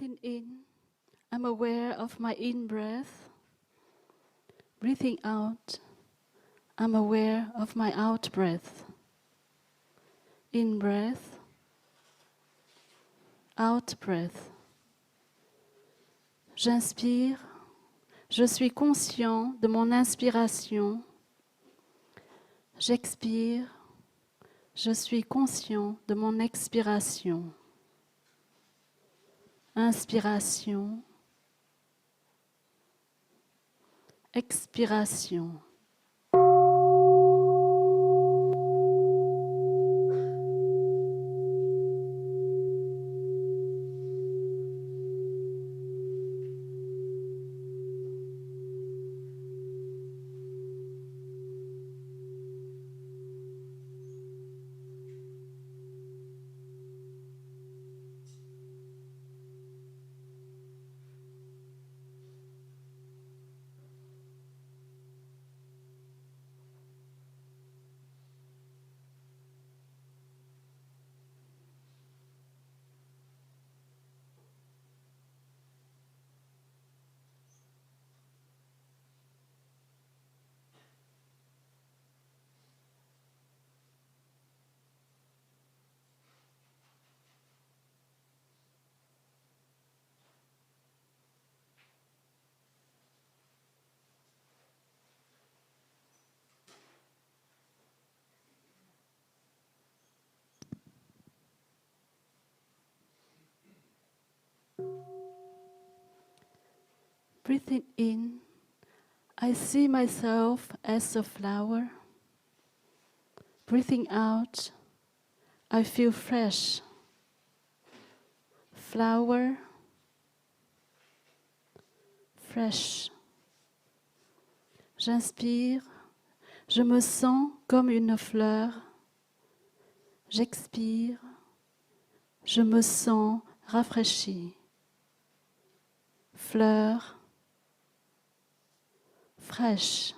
Breathing in, I'm aware of my in-breath. Breathing out, I'm aware of my out-breath. In-breath, out-breath. J'inspire, je suis conscient de mon inspiration. J'expire, je suis conscient de mon expiration. Inspiration, expiration. Breathing in, I see myself as a flower. Breathing out, I feel fresh. Flower, fresh. J'inspire, je me sens comme une fleur. J'expire, je me sens rafraîchi. Fleur, fraîche.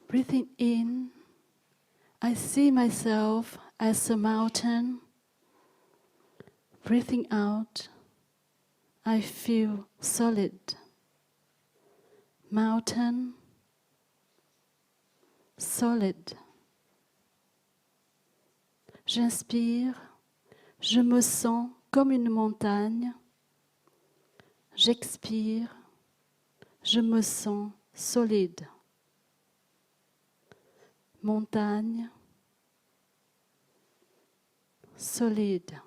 Breathing in, I see myself as a mountain. Breathing out, I feel solid. Mountain, solid. J'inspire, je me sens comme une montagne. J'expire, je me sens solide. Montagne, solide.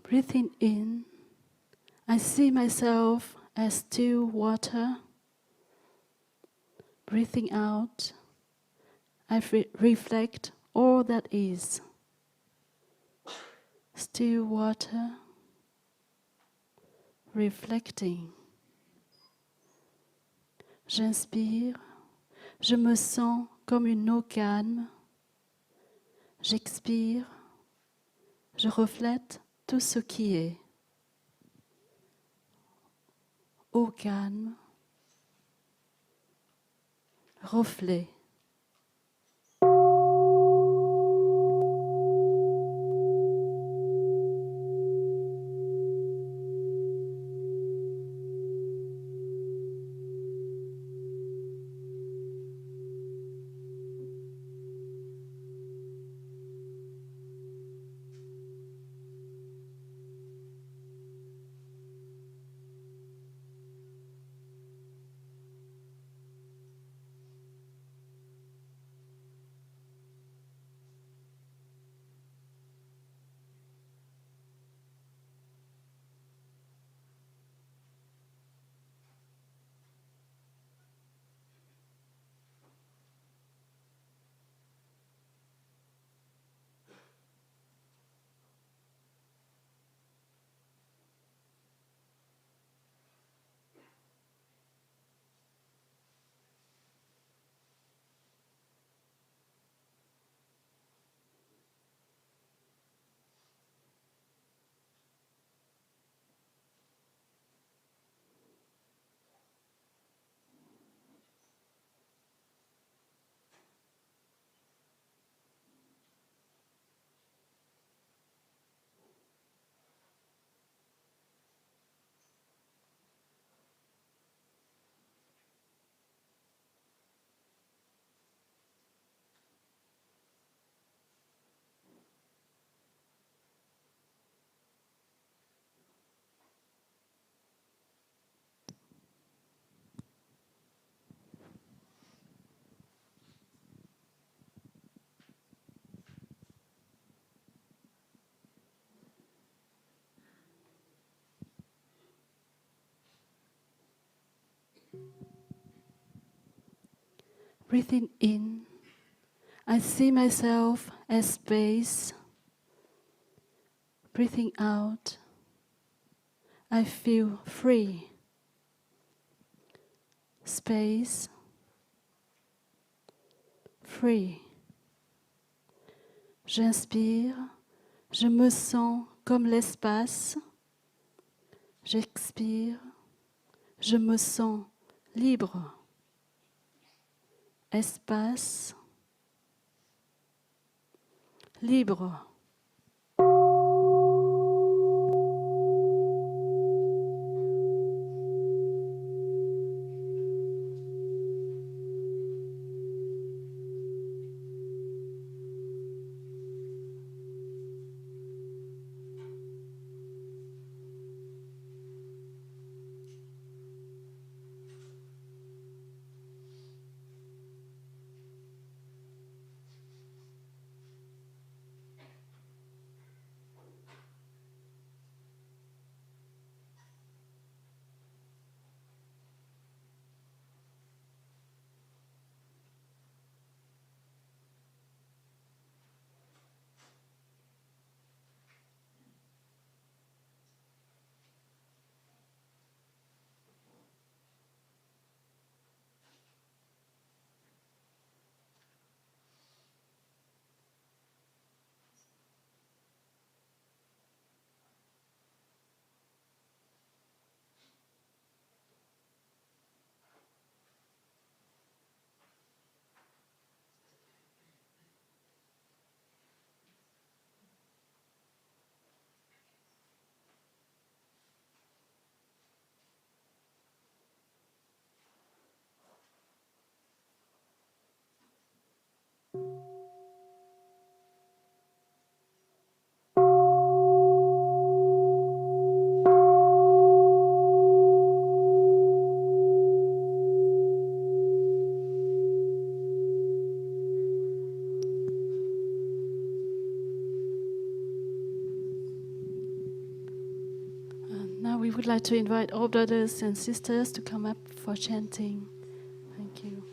Breathing in, I see myself as still water. Breathing out, I reflect all that is. Still water, reflecting. J'inspire, je me sens comme une eau calme. J'expire, je reflète tout ce qui est. Eau calme, reflet. Breathing in, I see myself as space. Breathing out, I feel free. Space, free. J'inspire, je me sens comme l'espace. J'expire, je me sens libre. Espace, libre. would like to invite all brothers and sisters to come up for chanting. Thank you.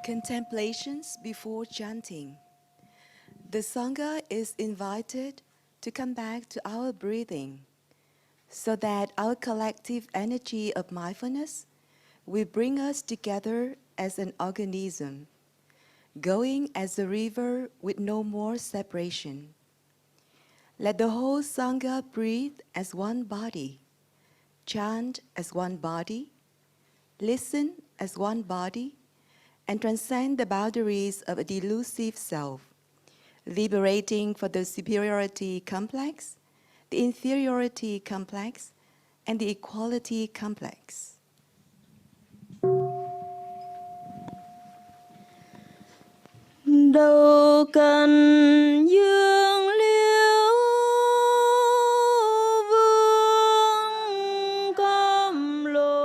Contemplations before chanting. The Sangha is invited to come back to our breathing so that our collective energy of mindfulness will bring us together as an organism, going as a river with no more separation. Let the whole Sangha breathe as one body, chant as one body, listen as one body, and transcend the boundaries of a delusive self, liberating for the superiority complex, the inferiority complex, and the equality complex. Đâu cần dương liễu vương cam lộ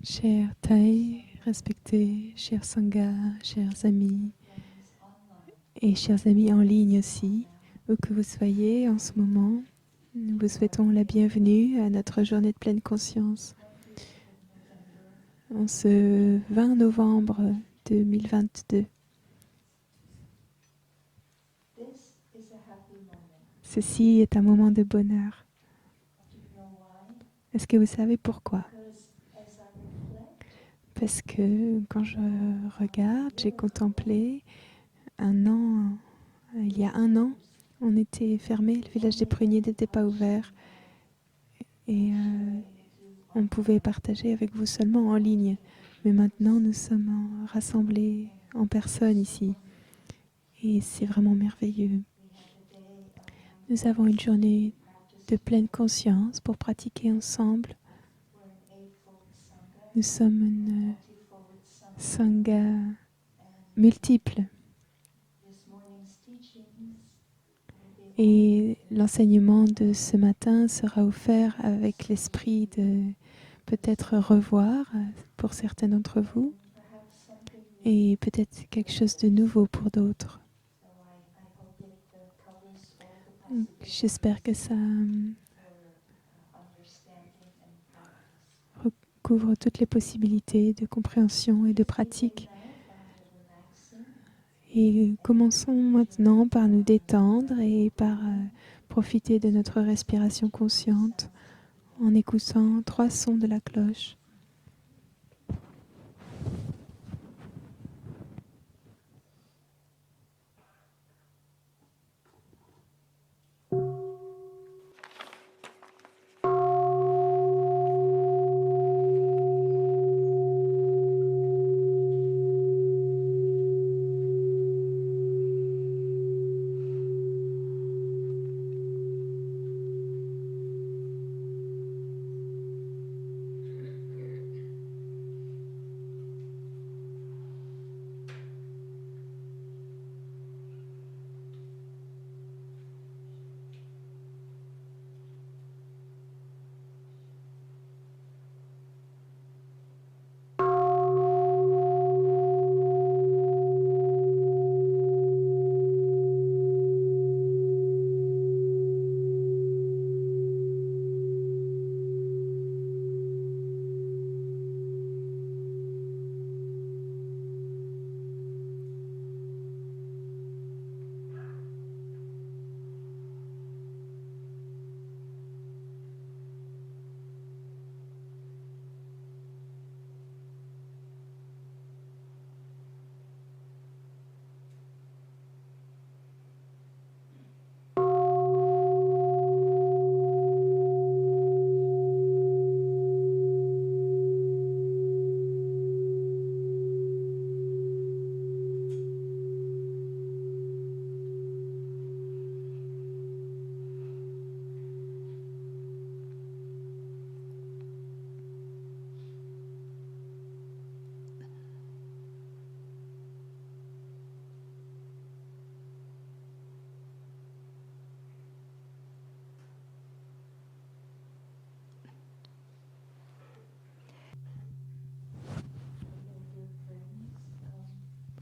Chers Thaï, respectés, chers Sangha, chers amis et chers amis en ligne aussi, où que vous soyez en ce moment, nous vous souhaitons la bienvenue à notre journée de pleine conscience. En ce 20 novembre 2022. Ceci est un moment de bonheur. Est-ce que vous savez pourquoi? Parce que quand je regarde, j'ai contemplé il y a un an, on était fermé, le village des pruniers n'était pas ouvert et on pouvait partager avec vous seulement en ligne. Mais maintenant, nous sommes rassemblés en personne ici et c'est vraiment merveilleux. Nous avons une journée de pleine conscience pour pratiquer ensemble. Nous sommes une sangha multiple. Et l'enseignement de ce matin sera offert avec l'esprit de peut-être revoir pour certains d'entre vous et peut-être quelque chose de nouveau pour d'autres. J'espère que ça recouvre toutes les possibilités de compréhension et de pratique. Et commençons maintenant par nous détendre et par profiter de notre respiration consciente en écoutant 3 sons de la cloche.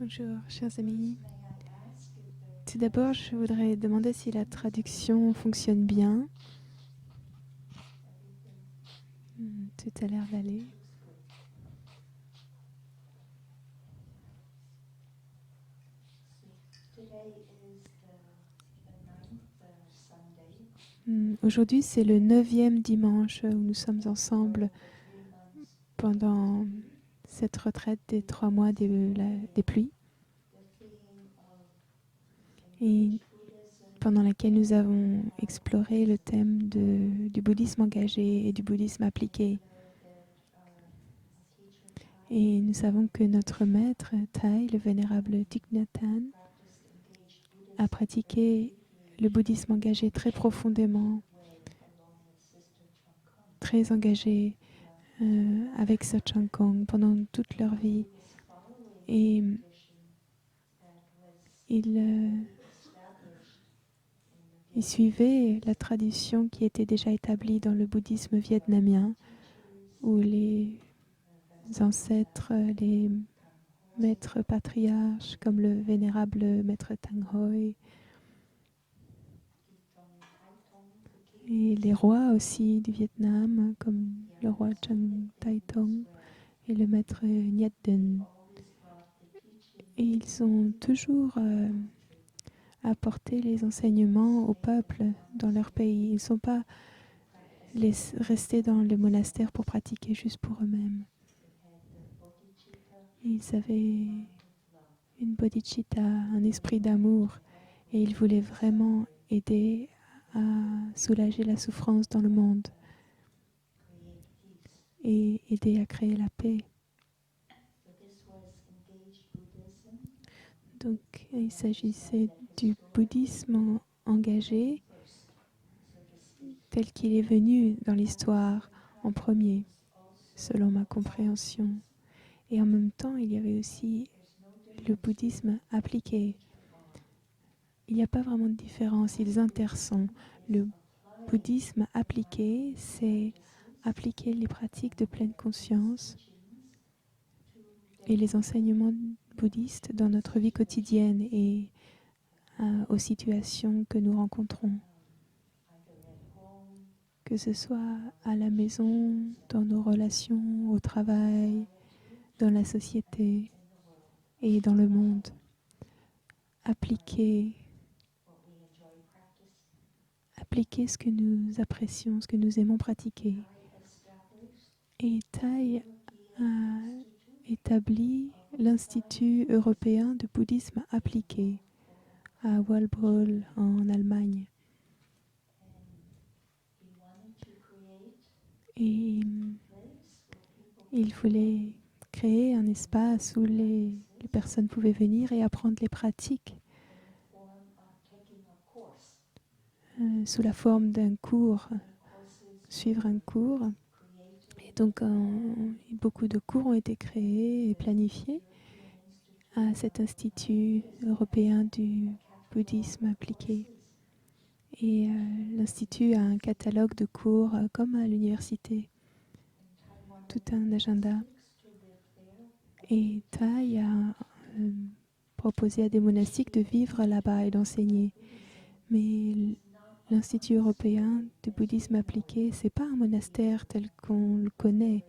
Bonjour, chers amis. Tout d'abord, je voudrais demander si la traduction fonctionne bien. Tout a l'air d'aller. Aujourd'hui, c'est le 9e dimanche où nous sommes ensemble pendant cette retraite des 3 mois des pluies. Et pendant laquelle nous avons exploré le thème du bouddhisme engagé et du bouddhisme appliqué. Et nous savons que notre maître Thaï, le vénérable Thich Nhat Hanh, a pratiqué le bouddhisme engagé très profondément, très engagé avec Sachen Kong pendant toute leur vie. Et il suivait la tradition qui était déjà établie dans le bouddhisme vietnamien, où les ancêtres, les maîtres patriarches comme le vénérable maître Tang Hoi, et les rois aussi du Vietnam comme le roi Chang Tai Tong et le maître Nhiet Den. Et ils ont toujours apporté les enseignements au peuple dans leur pays. Ils ne sont pas restés dans le monastère pour pratiquer juste pour eux-mêmes. Ils avaient une bodhicitta, un esprit d'amour, et ils voulaient vraiment aider à soulager la souffrance dans le monde et aider à créer la paix. Donc, il s'agissait du bouddhisme engagé tel qu'il est venu dans l'histoire en premier, selon ma compréhension. Et en même temps, il y avait aussi le bouddhisme appliqué. Il n'y a pas vraiment de différence, ils intersont. Le bouddhisme appliqué, c'est appliquer les pratiques de pleine conscience et les enseignements bouddhistes dans notre vie quotidienne et aux situations que nous rencontrons. Que ce soit à la maison, dans nos relations, au travail, dans la société et dans le monde. Appliquer ce que nous apprécions, ce que nous aimons pratiquer. Et Thai a établi l'Institut européen de bouddhisme appliqué à Walbrol en Allemagne. Et il voulait créer un espace où les personnes pouvaient venir et apprendre les pratiques sous la forme d'un cours, suivre un cours. Et donc, beaucoup de cours ont été créés et planifiés à cet Institut européen du bouddhisme appliqué. Et l'Institut a un catalogue de cours comme à l'université, tout un agenda. Et Thai a proposé à des monastiques de vivre là-bas et d'enseigner. Mais l'Institut européen du bouddhisme appliqué, ce n'est pas un monastère tel qu'on le connaît.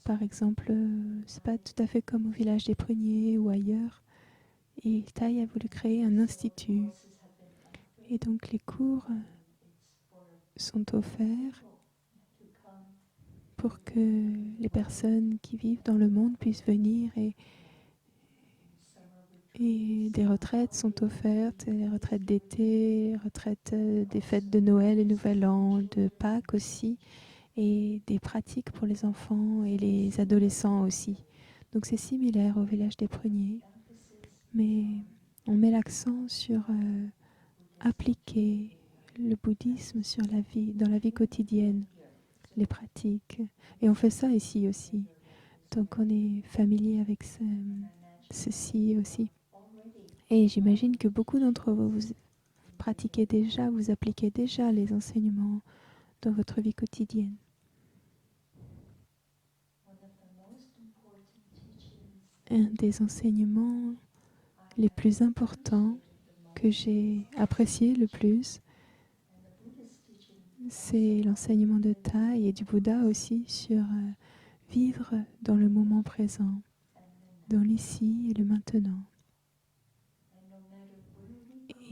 Par exemple, ce n'est pas tout à fait comme au village des Pruniers ou ailleurs. Et Thai a voulu créer un institut. Et donc les cours sont offerts pour que les personnes qui vivent dans le monde puissent venir et des retraites sont offertes, les retraites d'été, les retraites des fêtes de Noël et Nouvel An, de Pâques aussi, et des pratiques pour les enfants et les adolescents aussi. Donc c'est similaire au village des Pruniers, mais on met l'accent sur appliquer le bouddhisme sur la vie, dans la vie quotidienne, les pratiques. Et on fait ça ici aussi. Donc on est familier avec ceci aussi. Et j'imagine que beaucoup d'entre vous, vous pratiquez déjà, vous appliquez déjà les enseignements dans votre vie quotidienne. Un des enseignements les plus importants que j'ai apprécié le plus, c'est l'enseignement de Thai et du Bouddha aussi sur vivre dans le moment présent, dans l'ici et le maintenant.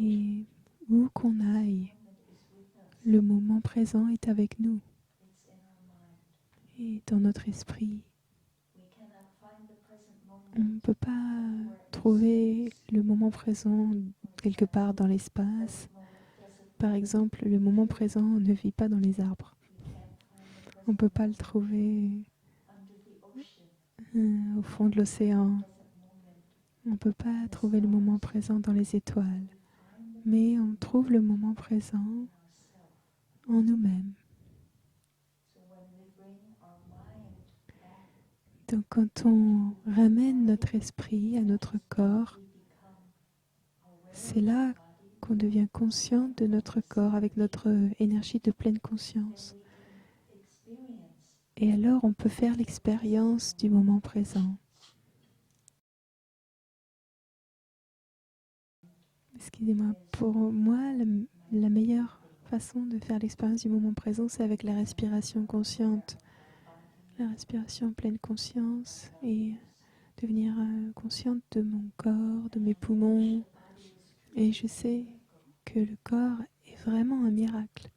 Et où qu'on aille, le moment présent est avec nous et dans notre esprit. On ne peut pas trouver le moment présent quelque part dans l'espace. Par exemple, le moment présent ne vit pas dans les arbres. On ne peut pas le trouver au fond de l'océan. On ne peut pas trouver le moment présent dans les étoiles. Mais on trouve le moment présent en nous-mêmes. Donc quand on ramène notre esprit à notre corps, c'est là qu'on devient conscient de notre corps avec notre énergie de pleine conscience. Et alors, on peut faire l'expérience du moment présent. Excusez-moi, pour moi, la meilleure façon de faire l'expérience du moment présent, c'est avec la respiration consciente. La respiration en pleine conscience et devenir consciente de mon corps, de mes poumons. Et je sais que le corps est vraiment un miracle.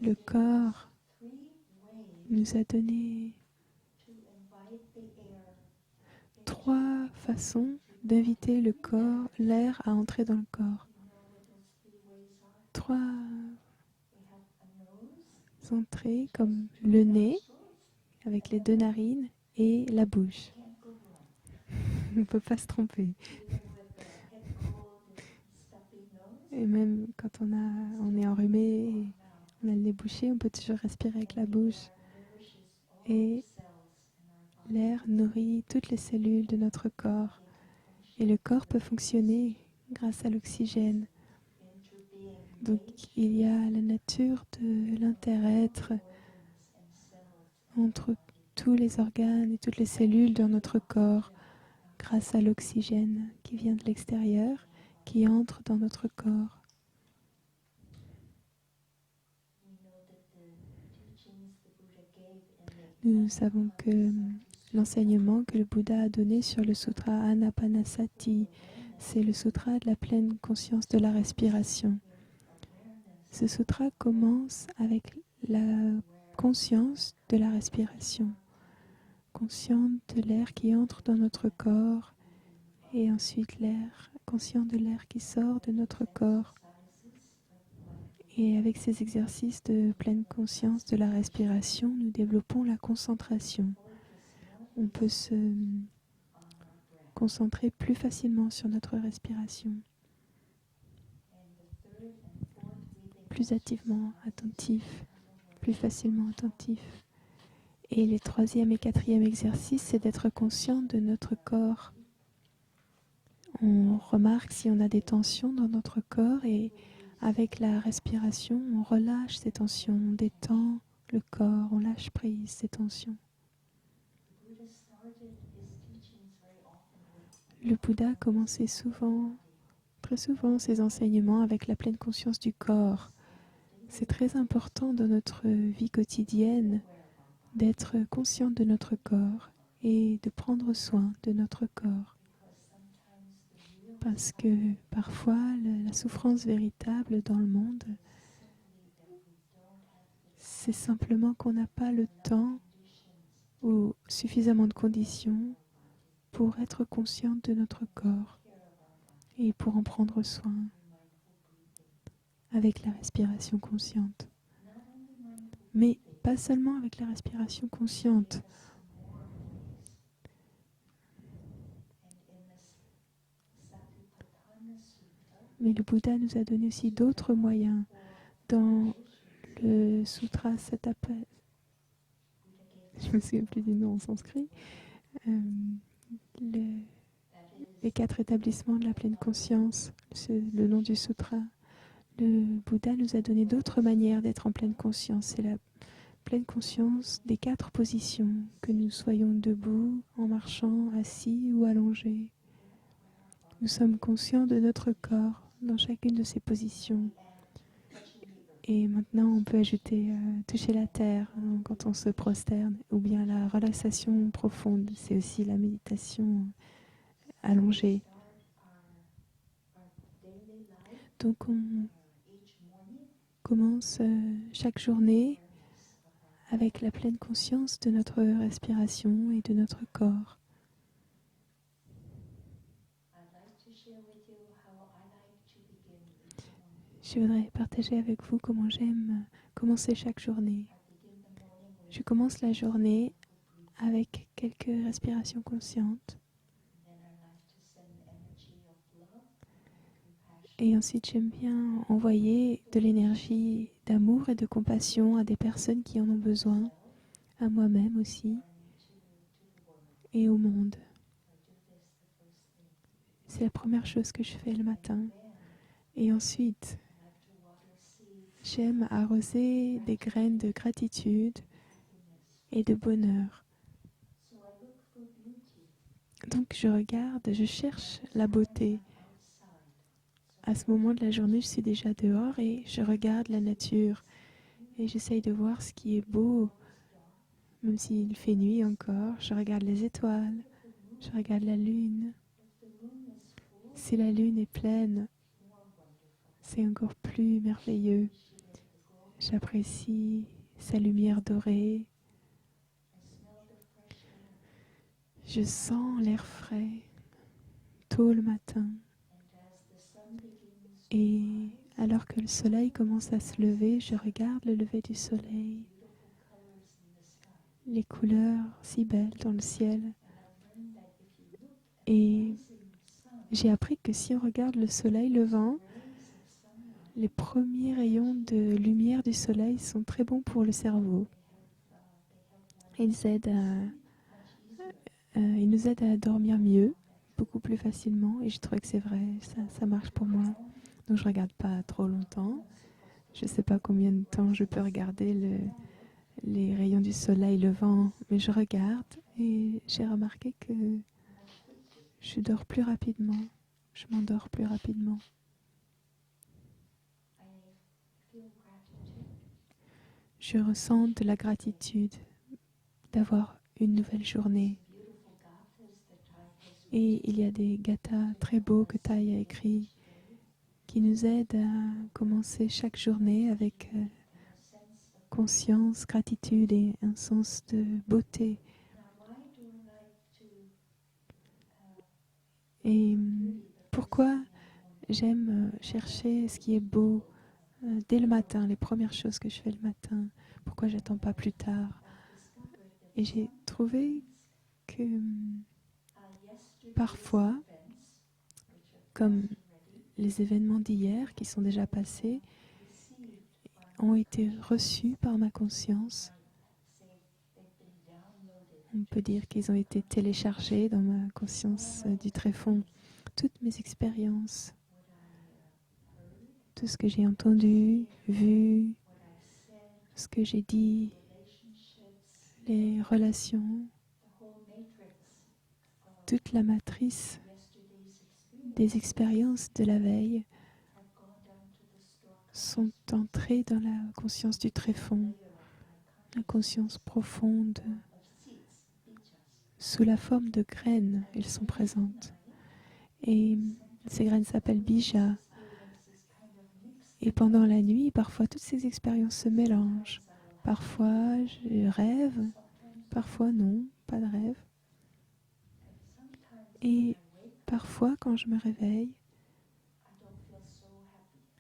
Le corps nous a donné 3 façons d'inviter le corps, l'air à entrer dans le corps. 3 entrées comme le nez avec les 2 narines et la bouche. On ne peut pas se tromper. Et même quand on est enrhumé et on a le nez bouché, on peut toujours respirer avec la bouche. Et l'air nourrit toutes les cellules de notre corps. Et le corps peut fonctionner grâce à l'oxygène. Donc il y a la nature de l'inter-être entre tous les organes et toutes les cellules dans notre corps grâce à l'oxygène qui vient de l'extérieur, qui entre dans notre corps. Nous savons que l'enseignement que le Bouddha a donné sur le sutra Anapanasati, c'est le sutra de la pleine conscience de la respiration. Ce sutra commence avec la conscience de la respiration, consciente de l'air qui entre dans notre corps et ensuite conscient de l'air qui sort de notre corps. Et avec ces exercices de pleine conscience de la respiration, nous développons la concentration. On peut se concentrer plus facilement sur notre respiration, plus activement attentif, plus facilement attentif. Et les 3e et 4e exercices, c'est d'être conscient de notre corps. On remarque si on a des tensions dans notre corps et avec la respiration, on relâche ces tensions, on détend le corps, on lâche prise ces tensions. Le Bouddha commençait très souvent, ses enseignements avec la pleine conscience du corps. C'est très important dans notre vie quotidienne d'être conscient de notre corps et de prendre soin de notre corps. Parce que parfois, la souffrance véritable dans le monde, c'est simplement qu'on n'a pas le temps ou suffisamment de conditions pour être conscient de notre corps et pour en prendre soin avec la respiration consciente. Mais pas seulement avec la respiration consciente. Mais le Bouddha nous a donné aussi d'autres moyens. Dans le Sutra Satapatthana, je me souviens plus du nom en sanskrit, les 4 établissements de la pleine conscience, c'est le nom du sutra. Le Bouddha nous a donné d'autres manières d'être en pleine conscience. C'est la pleine conscience des 4 positions, que nous soyons debout, en marchant, assis ou allongés. Nous sommes conscients de notre corps dans chacune de ces positions. Et maintenant, on peut ajouter toucher la terre quand on se prosterne, ou bien la relaxation profonde, c'est aussi la méditation allongée. Donc on commence chaque journée avec la pleine conscience de notre respiration et de notre corps. Je voudrais partager avec vous comment j'aime commencer chaque journée. Je commence la journée avec quelques respirations conscientes. Et ensuite, j'aime bien envoyer de l'énergie d'amour et de compassion à des personnes qui en ont besoin, à moi-même aussi, et au monde. C'est la première chose que je fais le matin. Et ensuite, j'aime arroser des graines de gratitude et de bonheur. Donc je regarde, je cherche la beauté. À ce moment de la journée, je suis déjà dehors et je regarde la nature. Et j'essaye de voir ce qui est beau, même s'il fait nuit encore. Je regarde les étoiles, je regarde la lune. Si la lune est pleine, c'est encore plus merveilleux. J'apprécie sa lumière dorée. Je sens l'air frais tôt le matin. Et alors que le soleil commence à se lever, je regarde le lever du soleil. Les couleurs si belles dans le ciel. Et j'ai appris que si on regarde le soleil levant, les premiers rayons de lumière du soleil sont très bons pour le cerveau. Ils nous aident à dormir mieux, beaucoup plus facilement. Et je trouve que c'est vrai, ça marche pour moi. Donc je ne regarde pas trop longtemps. Je ne sais pas combien de temps je peux regarder les rayons du soleil levant, mais je regarde et j'ai remarqué que je dors plus rapidement. Je m'endors plus rapidement. Je ressens de la gratitude d'avoir une nouvelle journée. Et il y a des gathas très beaux que Thaï a écrits qui nous aident à commencer chaque journée avec conscience, gratitude et un sens de beauté. Et pourquoi j'aime chercher ce qui est beau dès le matin, les premières choses que je fais le matin, pourquoi j'attends pas plus tard. Et j'ai trouvé que parfois, comme les événements d'hier qui sont déjà passés, ont été reçus par ma conscience. On peut dire qu'ils ont été téléchargés dans ma conscience du tréfonds. Toutes mes expériences, tout ce que j'ai entendu, vu, ce que j'ai dit, les relations, toute la matrice des expériences de la veille sont entrées dans la conscience du tréfonds, la conscience profonde. Sous la forme de graines, elles sont présentes. Et ces graines s'appellent bija. Et pendant la nuit, parfois, toutes ces expériences se mélangent. Parfois, je rêve, parfois non, pas de rêve. Et parfois, quand je me réveille,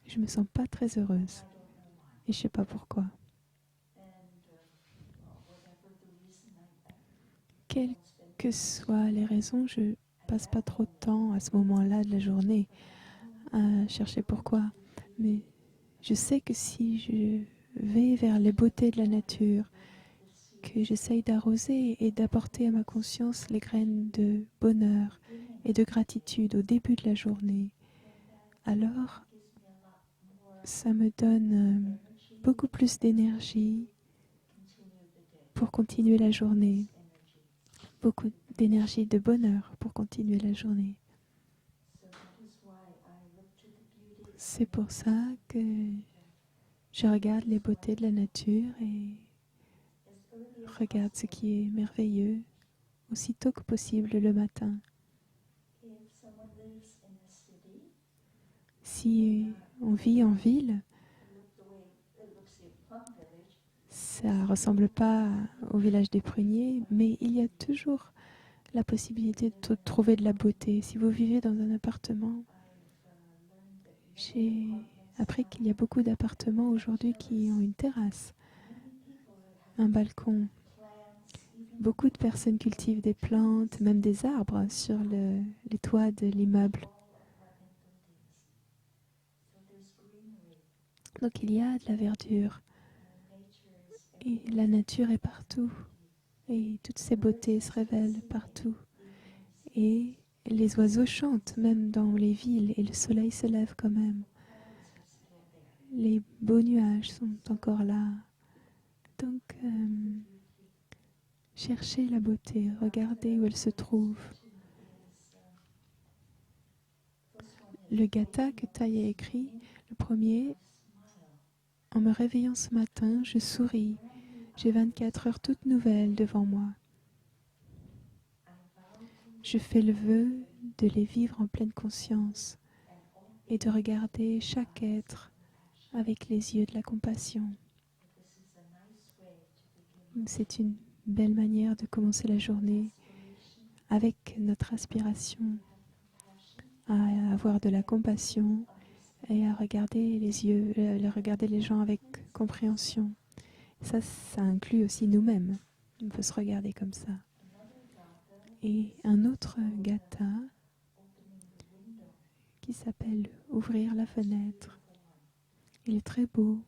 je ne me sens pas très heureuse. Et je ne sais pas pourquoi. Quelles que soient les raisons, je ne passe pas trop de temps à ce moment-là de la journée à chercher pourquoi. Mais je sais que si je vais vers les beautés de la nature, que j'essaye d'arroser et d'apporter à ma conscience les graines de bonheur et de gratitude au début de la journée, alors ça me donne beaucoup plus d'énergie pour continuer la journée, beaucoup d'énergie de bonheur pour continuer la journée. C'est pour ça que je regarde les beautés de la nature et regarde ce qui est merveilleux aussitôt que possible le matin. Si on vit en ville, ça ne ressemble pas au village des pruniers, mais il y a toujours la possibilité de trouver de la beauté. Si vous vivez dans un appartement, j'ai appris qu'il y a beaucoup d'appartements aujourd'hui qui ont une terrasse, un balcon. Beaucoup de personnes cultivent des plantes, même des arbres sur les toits de l'immeuble. Donc il y a de la verdure. Et la nature est partout. Et toutes ces beautés se révèlent partout. Et les oiseaux chantent même dans les villes et le soleil se lève quand même. Les beaux nuages sont encore là. Donc, cherchez la beauté, regardez où elle se trouve. Le gatha que Thaï a écrit, le premier, en me réveillant ce matin, je souris. J'ai 24 heures toutes nouvelles devant moi. Je fais le vœu de les vivre en pleine conscience et de regarder chaque être avec les yeux de la compassion. C'est une belle manière de commencer la journée avec notre aspiration à avoir de la compassion et à regarder regarder les gens avec compréhension. Ça inclut aussi nous-mêmes. On peut se regarder comme ça. Et un autre gatha qui s'appelle Ouvrir la fenêtre. Il est très beau.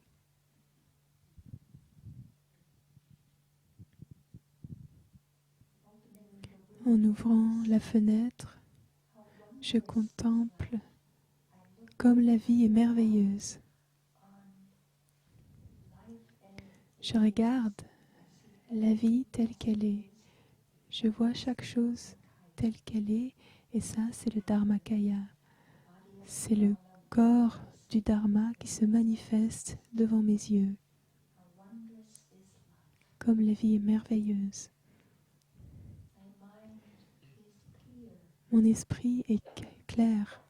En ouvrant la fenêtre, je contemple comme la vie est merveilleuse. Je regarde la vie telle qu'elle est. Je vois chaque chose telle qu'elle est, et ça, c'est le Dharmakaya. C'est le corps du Dharma qui se manifeste devant mes yeux. Comme la vie est merveilleuse. Mon esprit est clair.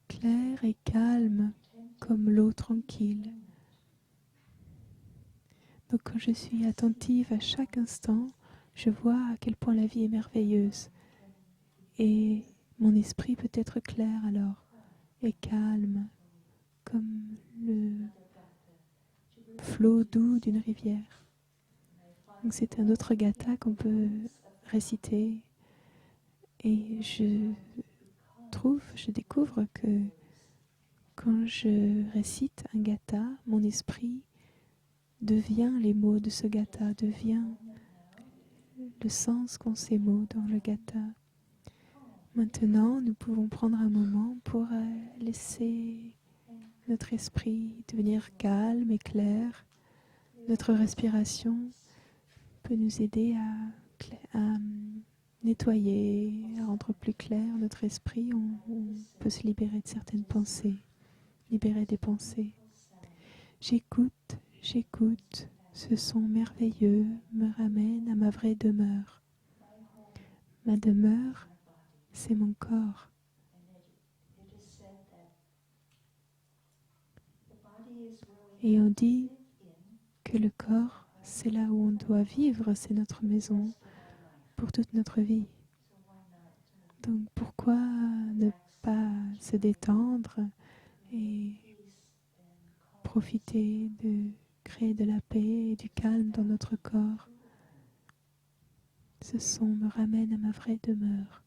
Clair et calme comme l'eau tranquille. Donc quand je suis attentive à chaque instant, je vois à quel point la vie est merveilleuse. Et mon esprit peut être clair alors, et calme, comme le flot doux d'une rivière. Donc c'est un autre gatha qu'on peut réciter. Et je découvre que quand je récite un gatha, mon esprit devient les mots de ce gatha, devient le sens qu'ont ces mots dans le gatha. Maintenant, nous pouvons prendre un moment pour laisser notre esprit devenir calme et clair. Notre respiration peut nous aider à nettoyer, à rendre plus clair notre esprit. On peut se libérer de certaines pensées, libérer des pensées. J'écoute, j'écoute. Ce son merveilleux me ramène à ma vraie demeure. Ma demeure, c'est mon corps. Et on dit que le corps, c'est là où on doit vivre, c'est notre maison pour toute notre vie. Donc pourquoi ne pas se détendre et profiter de créer de la paix et du calme dans notre corps? Ce son me ramène à ma vraie demeure.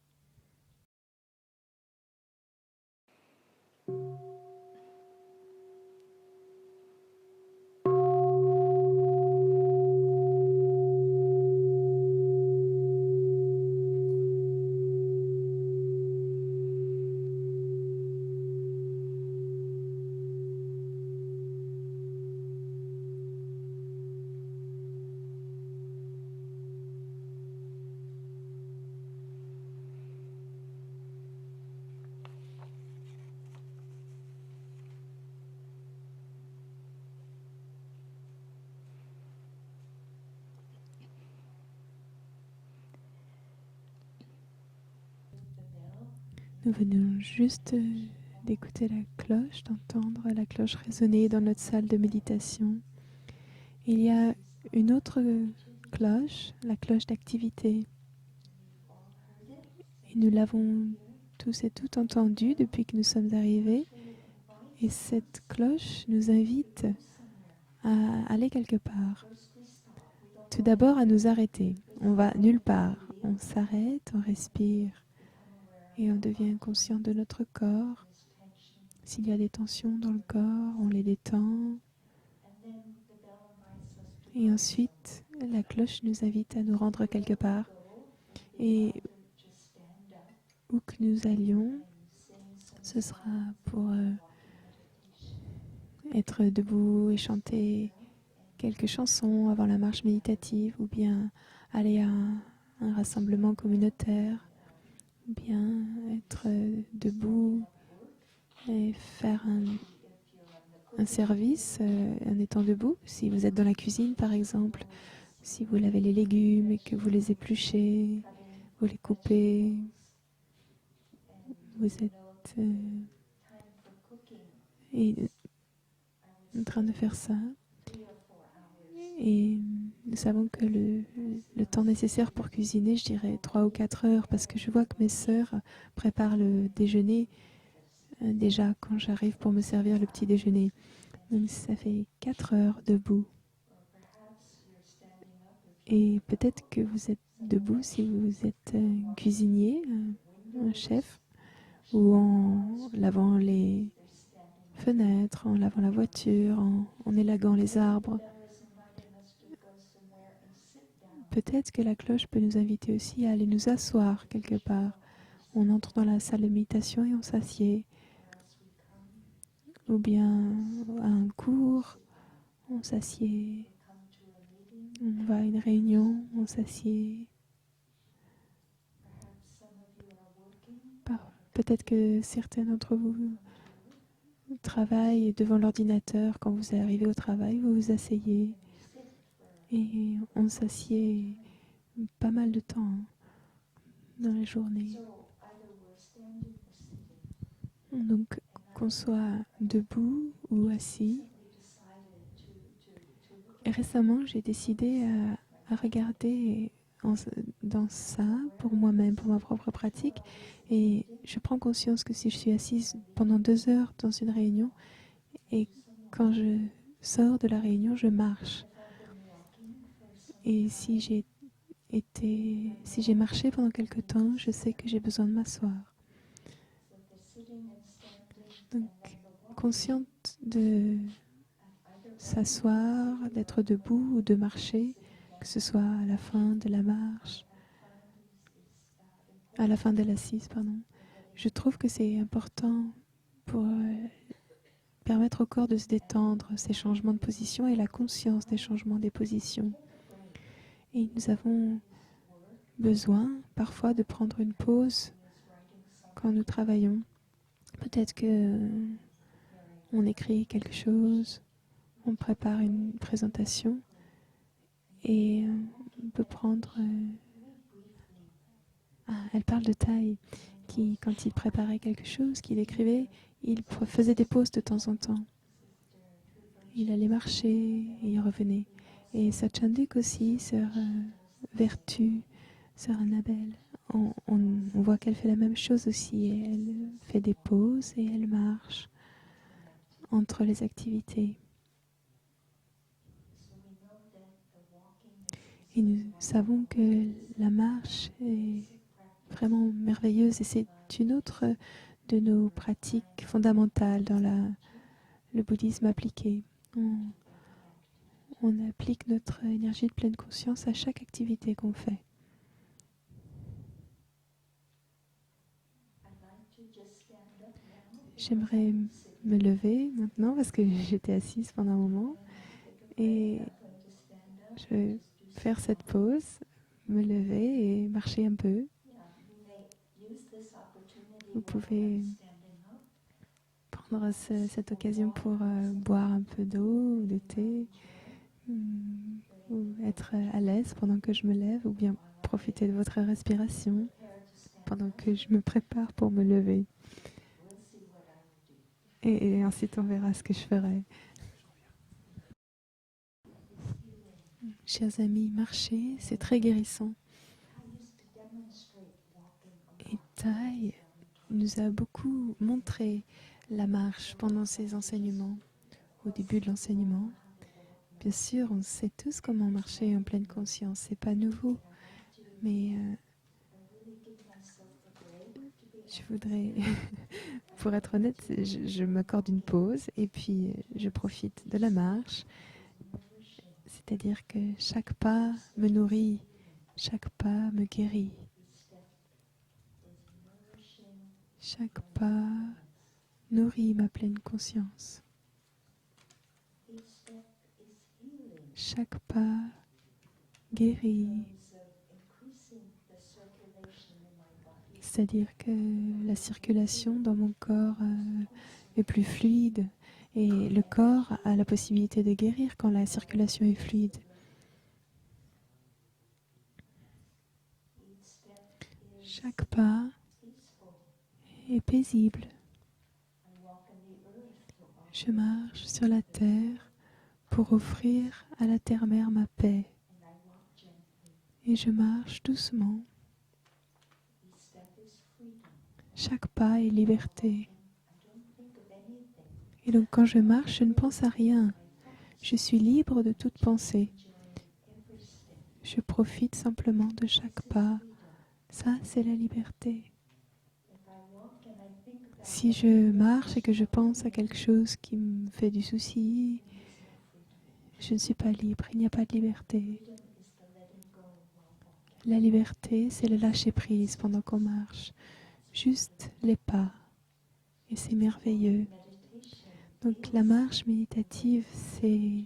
Nous venons juste d'écouter la cloche, d'entendre la cloche résonner dans notre salle de méditation. Il y a une autre cloche, la cloche d'activité. Et nous l'avons tous et toutes entendue depuis que nous sommes arrivés. Et cette cloche nous invite à aller quelque part. Tout d'abord à nous arrêter. On va nulle part. On s'arrête, on respire. Et on devient conscient de notre corps. S'il y a des tensions dans le corps, on les détend. Et ensuite, la cloche nous invite à nous rendre quelque part. Et où que nous allions, ce sera pour être debout et chanter quelques chansons avant la marche méditative, ou bien aller à un rassemblement communautaire, ou bien être debout et faire un service en étant debout. Si vous êtes dans la cuisine, par exemple, si vous lavez les légumes et que vous les épluchez, vous les coupez, vous êtes en train de faire ça. Et nous savons que le temps nécessaire pour cuisiner, je dirais 3 ou 4 heures, parce que je vois que mes sœurs préparent le déjeuner déjà quand j'arrive pour me servir le petit déjeuner. Donc ça fait 4 heures debout. Et peut-être que vous êtes debout si vous êtes cuisinier, un chef, ou en lavant les fenêtres, en lavant la voiture, en élaguant les arbres. Peut-être que la cloche peut nous inviter aussi à aller nous asseoir quelque part. On entre dans la salle de méditation et on s'assied. Ou bien à un cours, on s'assied. On va à une réunion, on s'assied. Peut-être que certains d'entre vous travaillent devant l'ordinateur. Quand vous arrivez au travail, vous vous asseyez. Et on s'assied pas mal de temps dans la journée. Donc, qu'on soit debout ou assis. Et récemment, j'ai décidé à regarder dans ça pour moi-même, pour ma propre pratique. Et je prends conscience que si je suis assise pendant 2 heures dans une réunion, et quand je sors de la réunion, je marche. Et si j'ai marché pendant quelque temps, je sais que j'ai besoin de m'asseoir. Donc, consciente de s'asseoir, d'être debout ou de marcher, que ce soit à la fin de la marche, à la fin de l'assise, pardon. Je trouve que c'est important pour permettre au corps de se détendre, ces changements de position et la conscience des changements des positions. Et nous avons besoin parfois de prendre une pause quand nous travaillons. Peut-être que on écrit quelque chose, on prépare une présentation et on peut prendre... elle parle de Thaï, qui, quand il préparait quelque chose, qu'il écrivait, il faisait des pauses de temps en temps. Il allait marcher et il revenait. Et Sachanduk aussi, sœur Vertu, sœur Annabelle, on voit qu'elle fait la même chose aussi. Elle fait des pauses et elle marche entre les activités. Et nous savons que la marche est vraiment merveilleuse et c'est une autre de nos pratiques fondamentales dans le bouddhisme appliqué. On applique notre énergie de pleine conscience à chaque activité qu'on fait. J'aimerais me lever maintenant parce que j'étais assise pendant un moment et je vais faire cette pause, me lever et marcher un peu. Vous pouvez prendre cette occasion pour boire un peu d'eau ou de thé, ou être à l'aise pendant que je me lève, ou bien profiter de votre respiration pendant que je me prépare pour me lever. Et ensuite, on verra ce que je ferai. Chers amis, marcher, c'est très guérissant. Et Thaï nous a beaucoup montré la marche pendant ses enseignements, au début de l'enseignement. Bien sûr, on sait tous comment marcher en pleine conscience, c'est pas nouveau, mais je voudrais, pour être honnête, je m'accorde une pause et puis je profite de la marche. C'est-à-dire que chaque pas me nourrit, chaque pas me guérit. Chaque pas nourrit ma pleine conscience. Chaque pas guérit. C'est-à-dire que la circulation dans mon corps est plus fluide et le corps a la possibilité de guérir quand la circulation est fluide. Chaque pas est paisible. Je marche sur la terre pour offrir à la terre-mère ma paix. Et je marche doucement. Chaque pas est liberté. Et donc quand je marche, je ne pense à rien. Je suis libre de toute pensée. Je profite simplement de chaque pas. Ça, c'est la liberté. Si je marche et que je pense à quelque chose qui me fait du souci, je ne suis pas libre. Il n'y a pas de liberté. La liberté, c'est le lâcher-prise pendant qu'on marche. Juste les pas. Et c'est merveilleux. Donc la marche méditative, c'est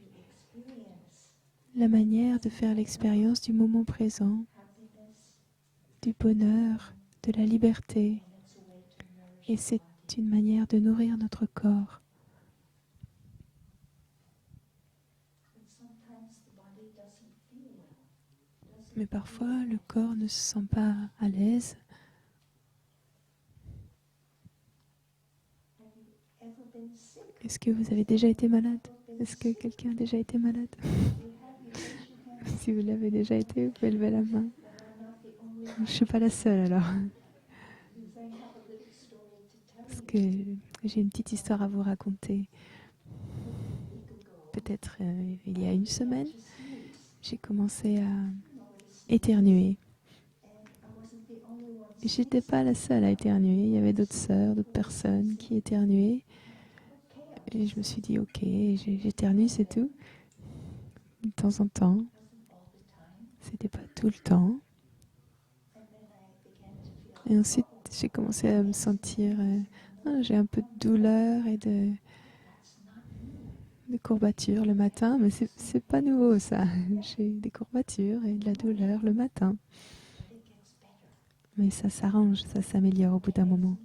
la manière de faire l'expérience du moment présent, du bonheur, de la liberté. Et c'est une manière de nourrir notre corps. Mais parfois, le corps ne se sent pas à l'aise. Est-ce que vous avez déjà été malade? Est-ce que quelqu'un a déjà été malade? Si vous l'avez déjà été, vous pouvez lever la main. Je ne suis pas la seule alors. Parce que j'ai une petite histoire à vous raconter. Peut-être il y a une semaine, j'ai commencé à éternuer. Et je n'étais pas la seule à éternuer. Il y avait d'autres sœurs, d'autres personnes qui éternuaient. Et je me suis dit, ok, j'éternue, c'est tout. De temps en temps. C'était pas tout le temps. Et ensuite, j'ai commencé à me sentir... j'ai un peu de douleur et de courbatures le matin. Mais c'est pas nouveau, ça. J'ai des courbatures et de la douleur le matin. Mais ça s'arrange, ça s'améliore au bout d'un moment.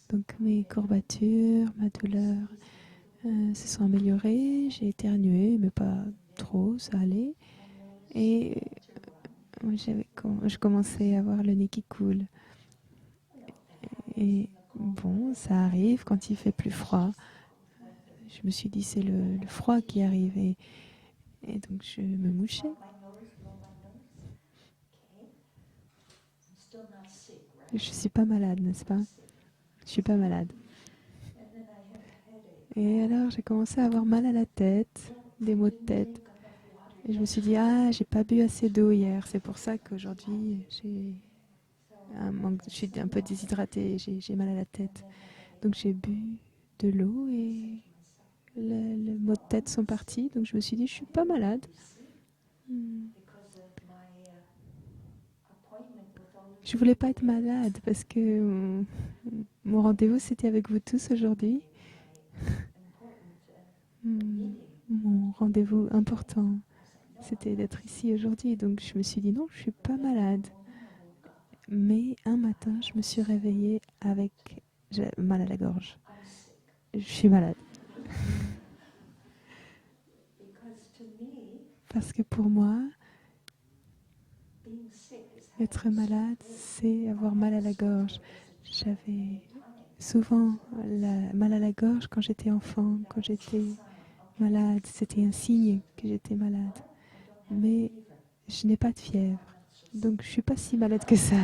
Donc mes courbatures, ma douleur se sont améliorées. J'ai éternué, mais pas trop, ça allait. Et je commençais à avoir le nez qui coule. Et bon, ça arrive quand il fait plus froid. Je me suis dit, c'est le froid qui arrive. Et donc, je me mouchais. Je ne suis pas malade, n'est-ce pas? Je ne suis pas malade. Et alors, j'ai commencé à avoir mal à la tête, des maux de tête. Et je me suis dit, j'ai pas bu assez d'eau hier. C'est pour ça qu'aujourd'hui, je suis un peu déshydratée, j'ai mal à la tête. Donc, j'ai bu de l'eau et les maux de tête sont partis. Donc, je me suis dit, je ne suis pas malade. Je ne voulais pas être malade parce que mon rendez-vous, c'était avec vous tous aujourd'hui. Mon rendez-vous important, c'était d'être ici aujourd'hui. Donc, je me suis dit, non, je ne suis pas malade. Mais un matin, je me suis réveillée avec mal à la gorge. Je suis malade. Parce que pour moi, être malade, c'est avoir mal à la gorge. J'avais souvent mal à la gorge quand j'étais enfant, quand j'étais malade. C'était un signe que j'étais malade. Mais je n'ai pas de fièvre. Donc je ne suis pas si malade que ça.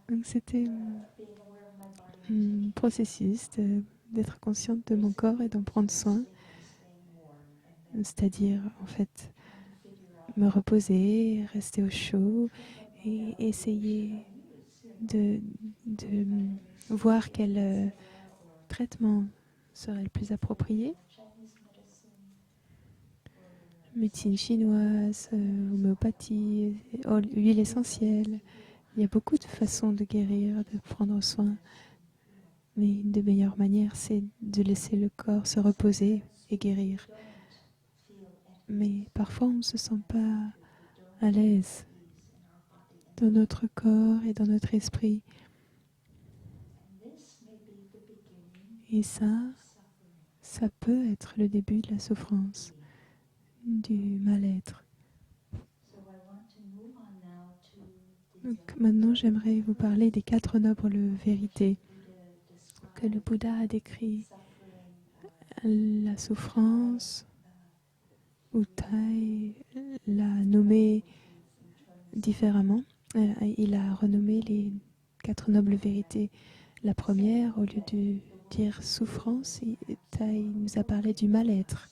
Donc c'était un processus d'être consciente de mon corps et d'en prendre soin. C'est-à-dire, en fait, me reposer, rester au chaud et essayer de voir quel traitement serait le plus approprié. Médecine chinoise, homéopathie, huile essentielle, Il y a beaucoup de façons de guérir, de prendre soin. Mais une des meilleures manières, c'est de laisser le corps se reposer et guérir. Mais parfois, on ne se sent pas à l'aise dans notre corps et dans notre esprit. Et ça peut être le début de la souffrance, du mal-être. Donc maintenant, j'aimerais vous parler des 4 nobles vérités que le Bouddha a décrit. La souffrance, ou Thai l'a nommé différemment. Il a renommé les 4 nobles vérités. La première, au lieu de dire souffrance, Thai nous a parlé du mal-être,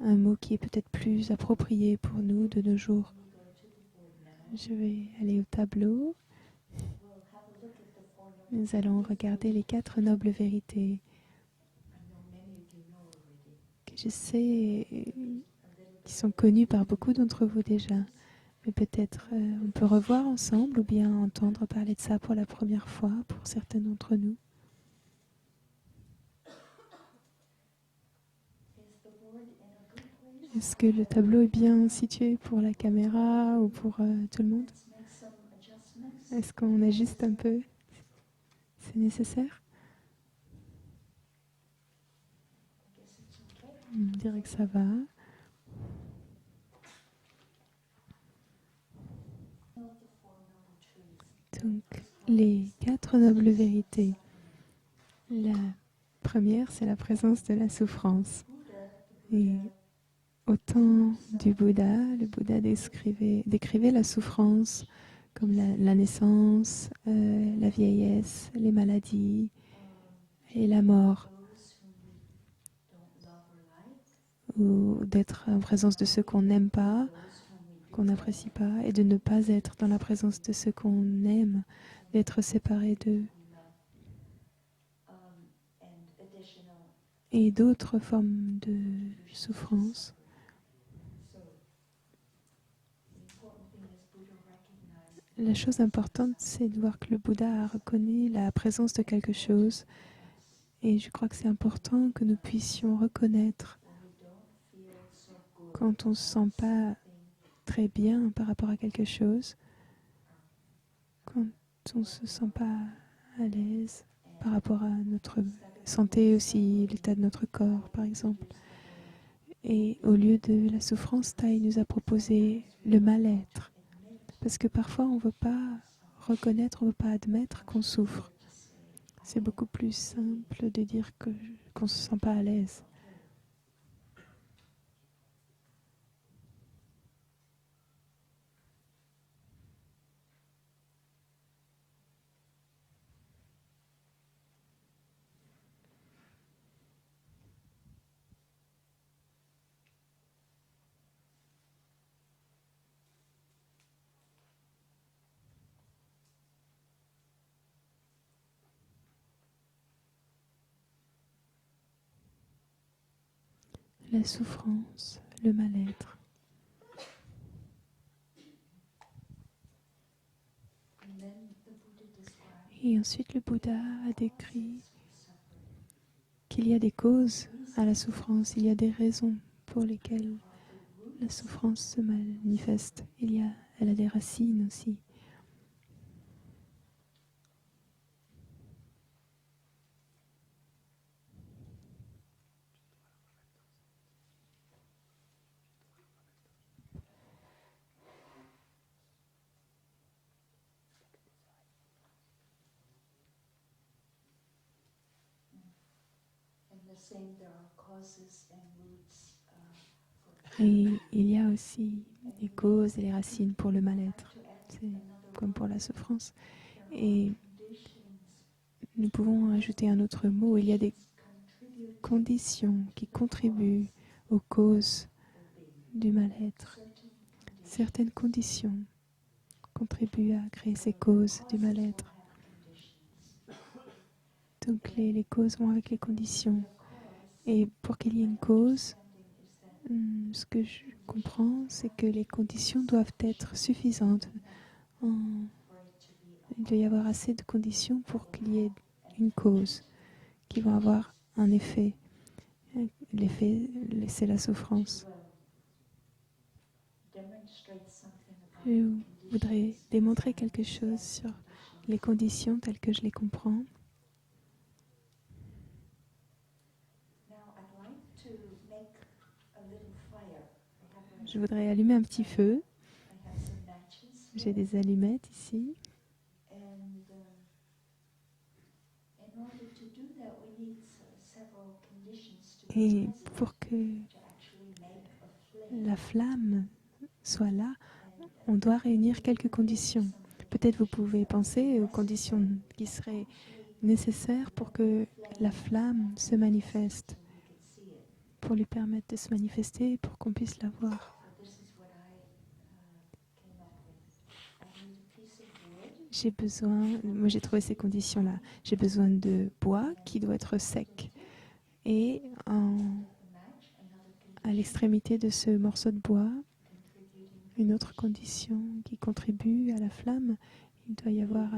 un mot qui est peut-être plus approprié pour nous de nos jours. Je vais aller au tableau. Nous allons regarder les 4 nobles vérités que je sais qui sont connues par beaucoup d'entre vous déjà. Mais peut-être on peut revoir ensemble ou bien entendre parler de ça pour la première fois pour certains d'entre nous. Est-ce que le tableau est bien situé pour la caméra ou pour tout le monde? Est-ce qu'on ajuste un peu? C'est nécessaire? On dirait que ça va. Donc, les 4 nobles vérités. La première, c'est la présence de la souffrance. Et au temps du Bouddha, le Bouddha décrivait la souffrance comme la naissance, la vieillesse, les maladies et la mort. Ou d'être en présence de ceux qu'on n'aime pas, qu'on n'apprécie pas, et de ne pas être dans la présence de ceux qu'on aime, d'être séparé d'eux. Et d'autres formes de souffrance. La chose importante, c'est de voir que le Bouddha a reconnu la présence de quelque chose. Et je crois que c'est important que nous puissions reconnaître quand on ne se sent pas très bien par rapport à quelque chose, quand on ne se sent pas à l'aise par rapport à notre santé aussi, l'état de notre corps par exemple. Et au lieu de la souffrance, Thai nous a proposé le mal-être. Parce que parfois on ne veut pas reconnaître, on ne veut pas admettre qu'on souffre. C'est beaucoup plus simple de dire qu'on ne se sent pas à l'aise. La souffrance, le mal-être. Et ensuite, le Bouddha a décrit qu'il y a des causes à la souffrance, il y a des raisons pour lesquelles la souffrance se manifeste. Elle a des racines aussi. Et il y a aussi des causes et des racines pour le mal-être. C'est comme pour la souffrance. Et nous pouvons ajouter un autre mot. Il y a des conditions qui contribuent aux causes du mal-être. Certaines conditions contribuent à créer ces causes du mal-être. Donc les causes vont avec les conditions. Et pour qu'il y ait une cause, ce que je comprends, c'est que les conditions doivent être suffisantes il doit y avoir assez de conditions pour qu'il y ait une cause qui va avoir un effet. L'effet, c'est la souffrance. Je voudrais démontrer quelque chose sur les conditions telles que je les comprends. Je voudrais allumer un petit feu. J'ai des allumettes ici. Et pour que la flamme soit là, on doit réunir quelques conditions. Peut-être vous pouvez penser aux conditions qui seraient nécessaires pour que la flamme se manifeste, pour lui permettre de se manifester, pour qu'on puisse la voir. J'ai besoin, moi j'ai trouvé ces conditions-là. J'ai besoin de bois qui doit être sec. Et à l'extrémité de ce morceau de bois, une autre condition qui contribue à la flamme, il doit y avoir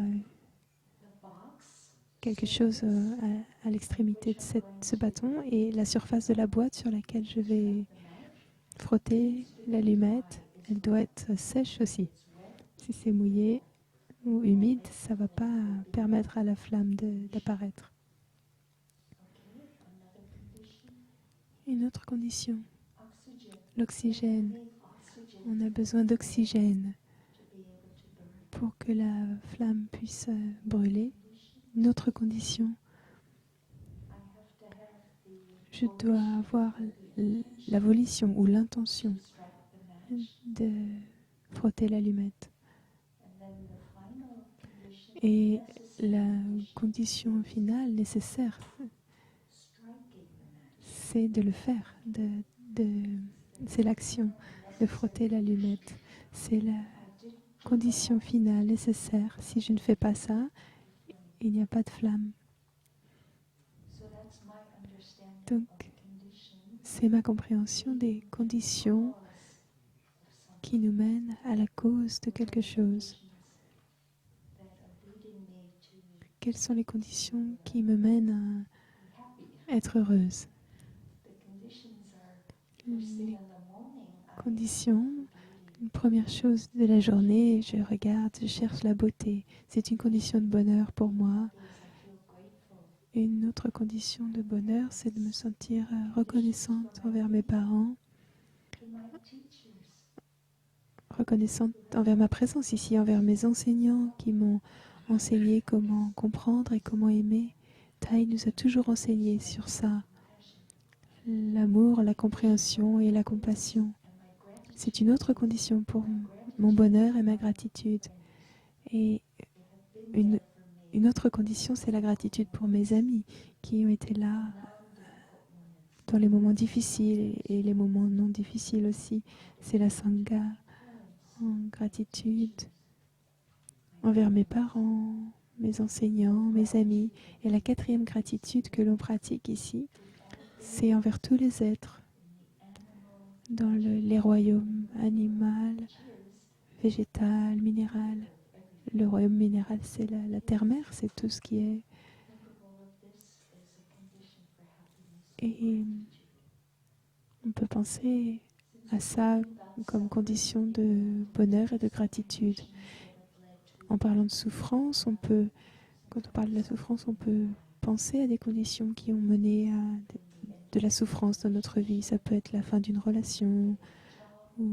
quelque chose à l'extrémité de ce bâton et la surface de la boîte sur laquelle je vais frotter l'allumette, elle doit être sèche aussi. Si c'est mouillé ou humide, ça ne va pas permettre à la flamme d'apparaître. Une autre condition, l'oxygène. On a besoin d'oxygène pour que la flamme puisse brûler. Une autre condition, je dois avoir la volition ou l'intention de frotter l'allumette. Et la condition finale nécessaire, c'est de le faire, c'est l'action de frotter l'allumette. C'est la condition finale nécessaire. Si je ne fais pas ça, il n'y a pas de flamme. Donc, c'est ma compréhension des conditions qui nous mènent à la cause de quelque chose. Quelles sont les conditions qui me mènent à être heureuse? Les conditions, une première chose de la journée, je regarde, je cherche la beauté. C'est une condition de bonheur pour moi. Une autre condition de bonheur, c'est de me sentir reconnaissante envers mes parents, reconnaissante envers ma présence ici, envers mes enseignants qui m'ont enseigné comment comprendre et comment aimer. Thay nous a toujours enseigné sur ça, l'amour, la compréhension et la compassion. C'est une autre condition pour mon bonheur et ma gratitude. Et une autre condition, c'est la gratitude pour mes amis qui ont été là dans les moments difficiles et les moments non difficiles aussi. C'est la Sangha en gratitude envers mes parents, mes enseignants, mes amis. Et la quatrième gratitude que l'on pratique ici, c'est envers tous les êtres dans les royaumes animal, végétal, minéral. Le royaume minéral, c'est la terre-mère, c'est tout ce qui est. Et on peut penser à ça comme condition de bonheur et de gratitude. En parlant de souffrance, quand on parle de la souffrance, on peut penser à des conditions qui ont mené à de la souffrance dans notre vie. Ça peut être la fin d'une relation, ou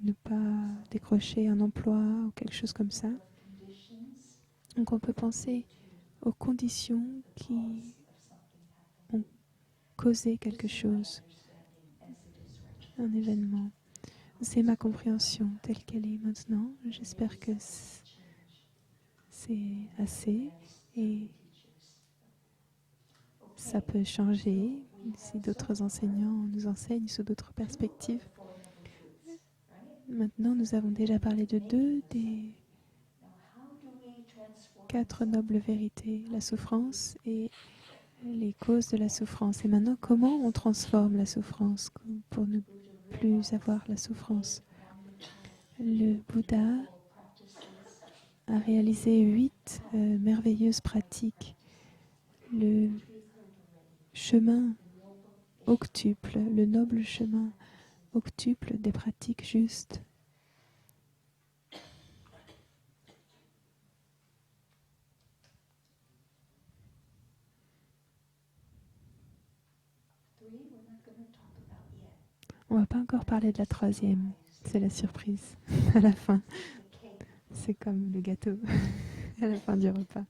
ne pas décrocher un emploi, ou quelque chose comme ça. Donc on peut penser aux conditions qui ont causé quelque chose, un événement. C'est ma compréhension telle qu'elle est maintenant. J'espère que c'est assez et ça peut changer si d'autres enseignants nous enseignent sous d'autres perspectives. Maintenant, nous avons déjà parlé de 2 des 4 nobles vérités, la souffrance et les causes de la souffrance. Et maintenant, comment on transforme la souffrance pour ne plus avoir la souffrance? Le Bouddha a réalisé 8 merveilleuses pratiques. Le chemin octuple, le noble chemin octuple des pratiques justes. On va pas encore parler de la troisième. C'est la surprise à la fin. C'est comme le gâteau à la fin du repas.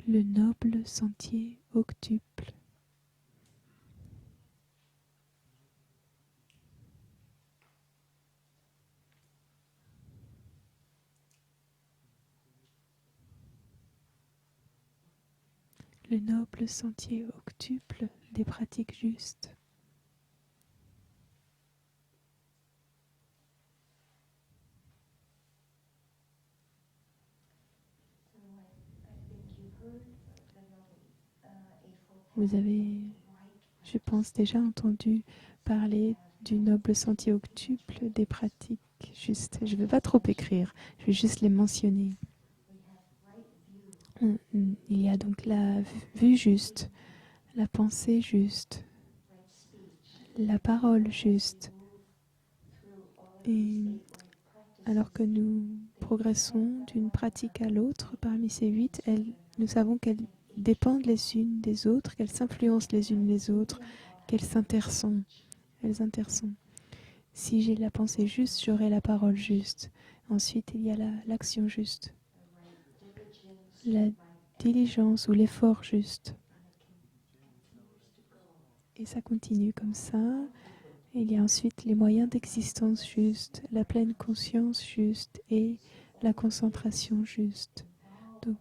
Le noble sentier octuple. Le noble sentier octuple des pratiques justes. Vous avez, je pense, déjà entendu parler du noble sentier octuple des pratiques justes. Je ne vais pas trop écrire, je vais juste les mentionner. Il y a donc la vue juste, la pensée juste, la parole juste. Et alors que nous progressons d'une pratique à l'autre, parmi ces 8, nous savons qu'elles dépendent les unes des autres, qu'elles s'influencent les unes les autres, qu'elles s'intersont. Elles intersont. Si j'ai la pensée juste, j'aurai la parole juste. Ensuite, il y a l'action juste, la diligence ou l'effort juste. Et ça continue comme ça. Il y a ensuite les moyens d'existence justes, la pleine conscience juste et la concentration juste. Donc,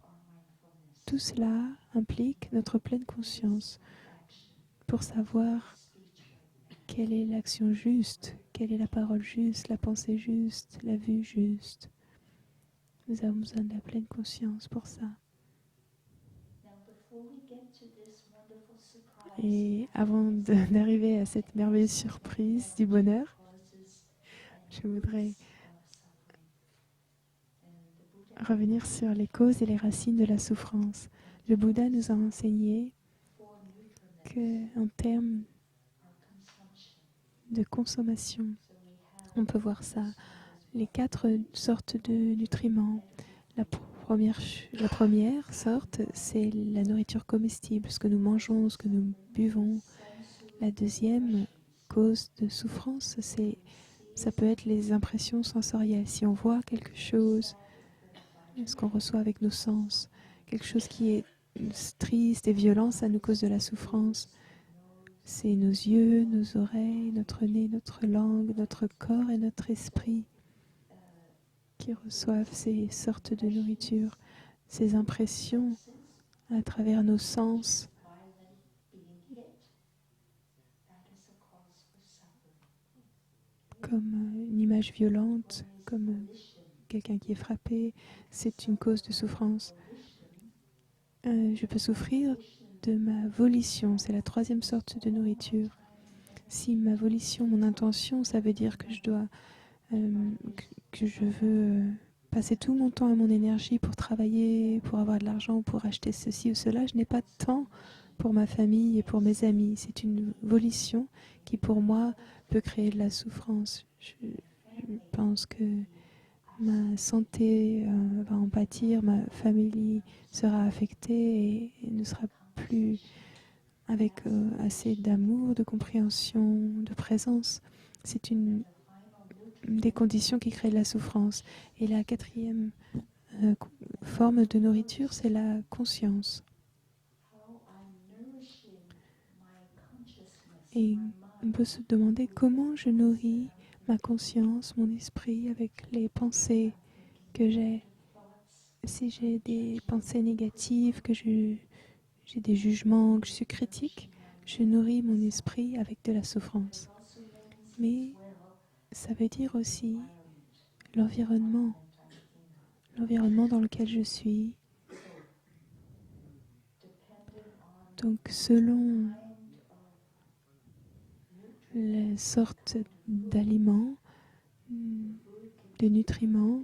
tout cela implique notre pleine conscience pour savoir quelle est l'action juste, quelle est la parole juste, la pensée juste, la vue juste. Nous avons besoin de la pleine conscience pour ça. Et avant d'arriver à cette merveilleuse surprise du bonheur, je voudrais revenir sur les causes et les racines de la souffrance. Le Bouddha nous a enseigné qu'en termes de consommation, on peut voir ça. Les 4 sortes de nutriments. La première sorte, c'est la nourriture comestible, ce que nous mangeons, ce que nous buvons. La deuxième cause de souffrance, ça peut être les impressions sensorielles. Si on voit quelque chose, ce qu'on reçoit avec nos sens, quelque chose qui est triste et violent, ça nous cause de la souffrance. C'est nos yeux, nos oreilles, notre nez, notre langue, notre corps et notre esprit qui reçoivent ces sortes de nourriture, ces impressions à travers nos sens. Comme une image violente, comme quelqu'un qui est frappé, c'est une cause de souffrance. Je peux souffrir de ma volition, c'est la troisième sorte de nourriture. Si ma volition, mon intention, ça veut dire que que je veux passer tout mon temps et mon énergie pour travailler, pour avoir de l'argent, pour acheter ceci ou cela, je n'ai pas de temps pour ma famille et pour mes amis. C'est une volition qui, pour moi, peut créer de la souffrance. Je pense que ma santé va en pâtir, ma famille sera affectée et ne sera plus avec assez d'amour, de compréhension, de présence. C'est une des conditions qui créent de la souffrance. Et la quatrième forme de nourriture, c'est la conscience. Et on peut se demander comment je nourris ma conscience, mon esprit avec les pensées que j'ai. Si j'ai des pensées négatives, que j'ai des jugements, que je suis critique, je nourris mon esprit avec de la souffrance. Mais ça veut dire aussi l'environnement dans lequel je suis. Donc selon les sortes d'aliments, de nutriments,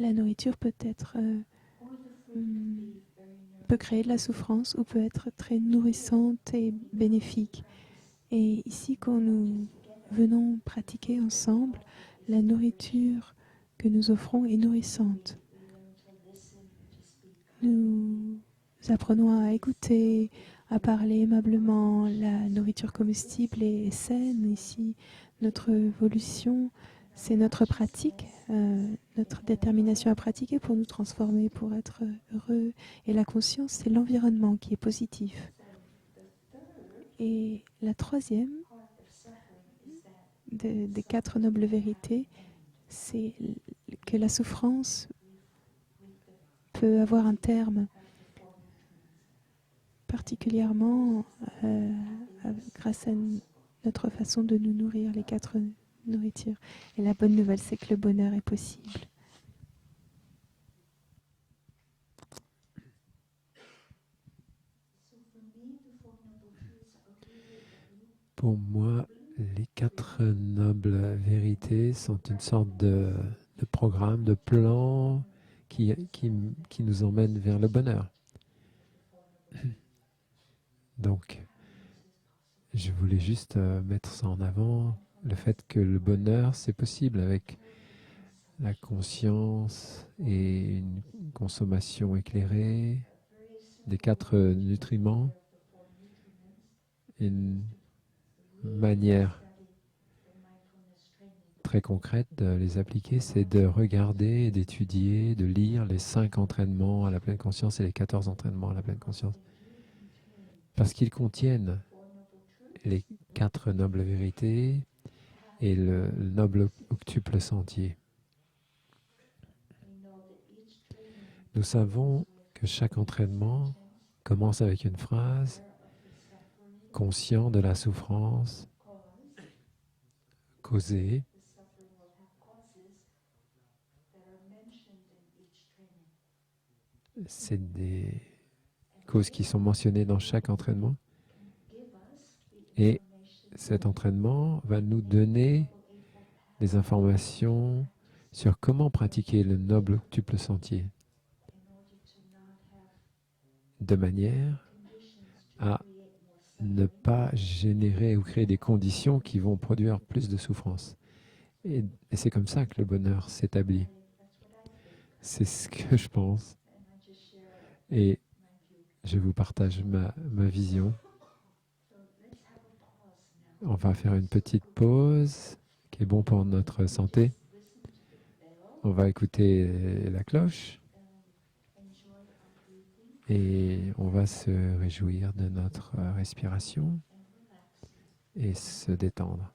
la nourriture peut créer de la souffrance ou peut être très nourrissante et bénéfique. Et ici, quand nous venons pratiquer ensemble, la nourriture que nous offrons est nourrissante. Nous apprenons à écouter, à parler aimablement. La nourriture comestible est saine. Ici, notre évolution, c'est notre pratique, notre détermination à pratiquer pour nous transformer, pour être heureux. Et la conscience, c'est l'environnement qui est positif. Et la troisième des 4 nobles vérités, c'est que la souffrance peut avoir un terme, particulièrement grâce à notre façon de nous nourrir, les 4 nourritures. Et la bonne nouvelle, c'est que le bonheur est possible. Pour moi, les 4 nobles vérités sont une sorte de programme, de plan qui nous emmène vers le bonheur. Donc, je voulais juste mettre ça en avant, le fait que le bonheur, c'est possible avec la conscience et une consommation éclairée des 4 nutriments. Une manière très concrète de les appliquer, c'est de regarder, d'étudier, de lire les 5 entraînements à la pleine conscience et les 14 entraînements à la pleine conscience. Parce qu'ils contiennent les 4 nobles vérités et le noble octuple sentier. Nous savons que chaque entraînement commence avec une phrase « conscient de la souffrance causée ». C'est des causes qui sont mentionnées dans chaque entraînement. Et cet entraînement va nous donner des informations sur comment pratiquer le noble octuple sentier de manière à ne pas générer ou créer des conditions qui vont produire plus de souffrance. Et c'est comme ça que le bonheur s'établit. C'est ce que je pense. Et je vous partage ma vision. On va faire une petite pause qui est bon pour notre santé. On va écouter la cloche et on va se réjouir de notre respiration et se détendre.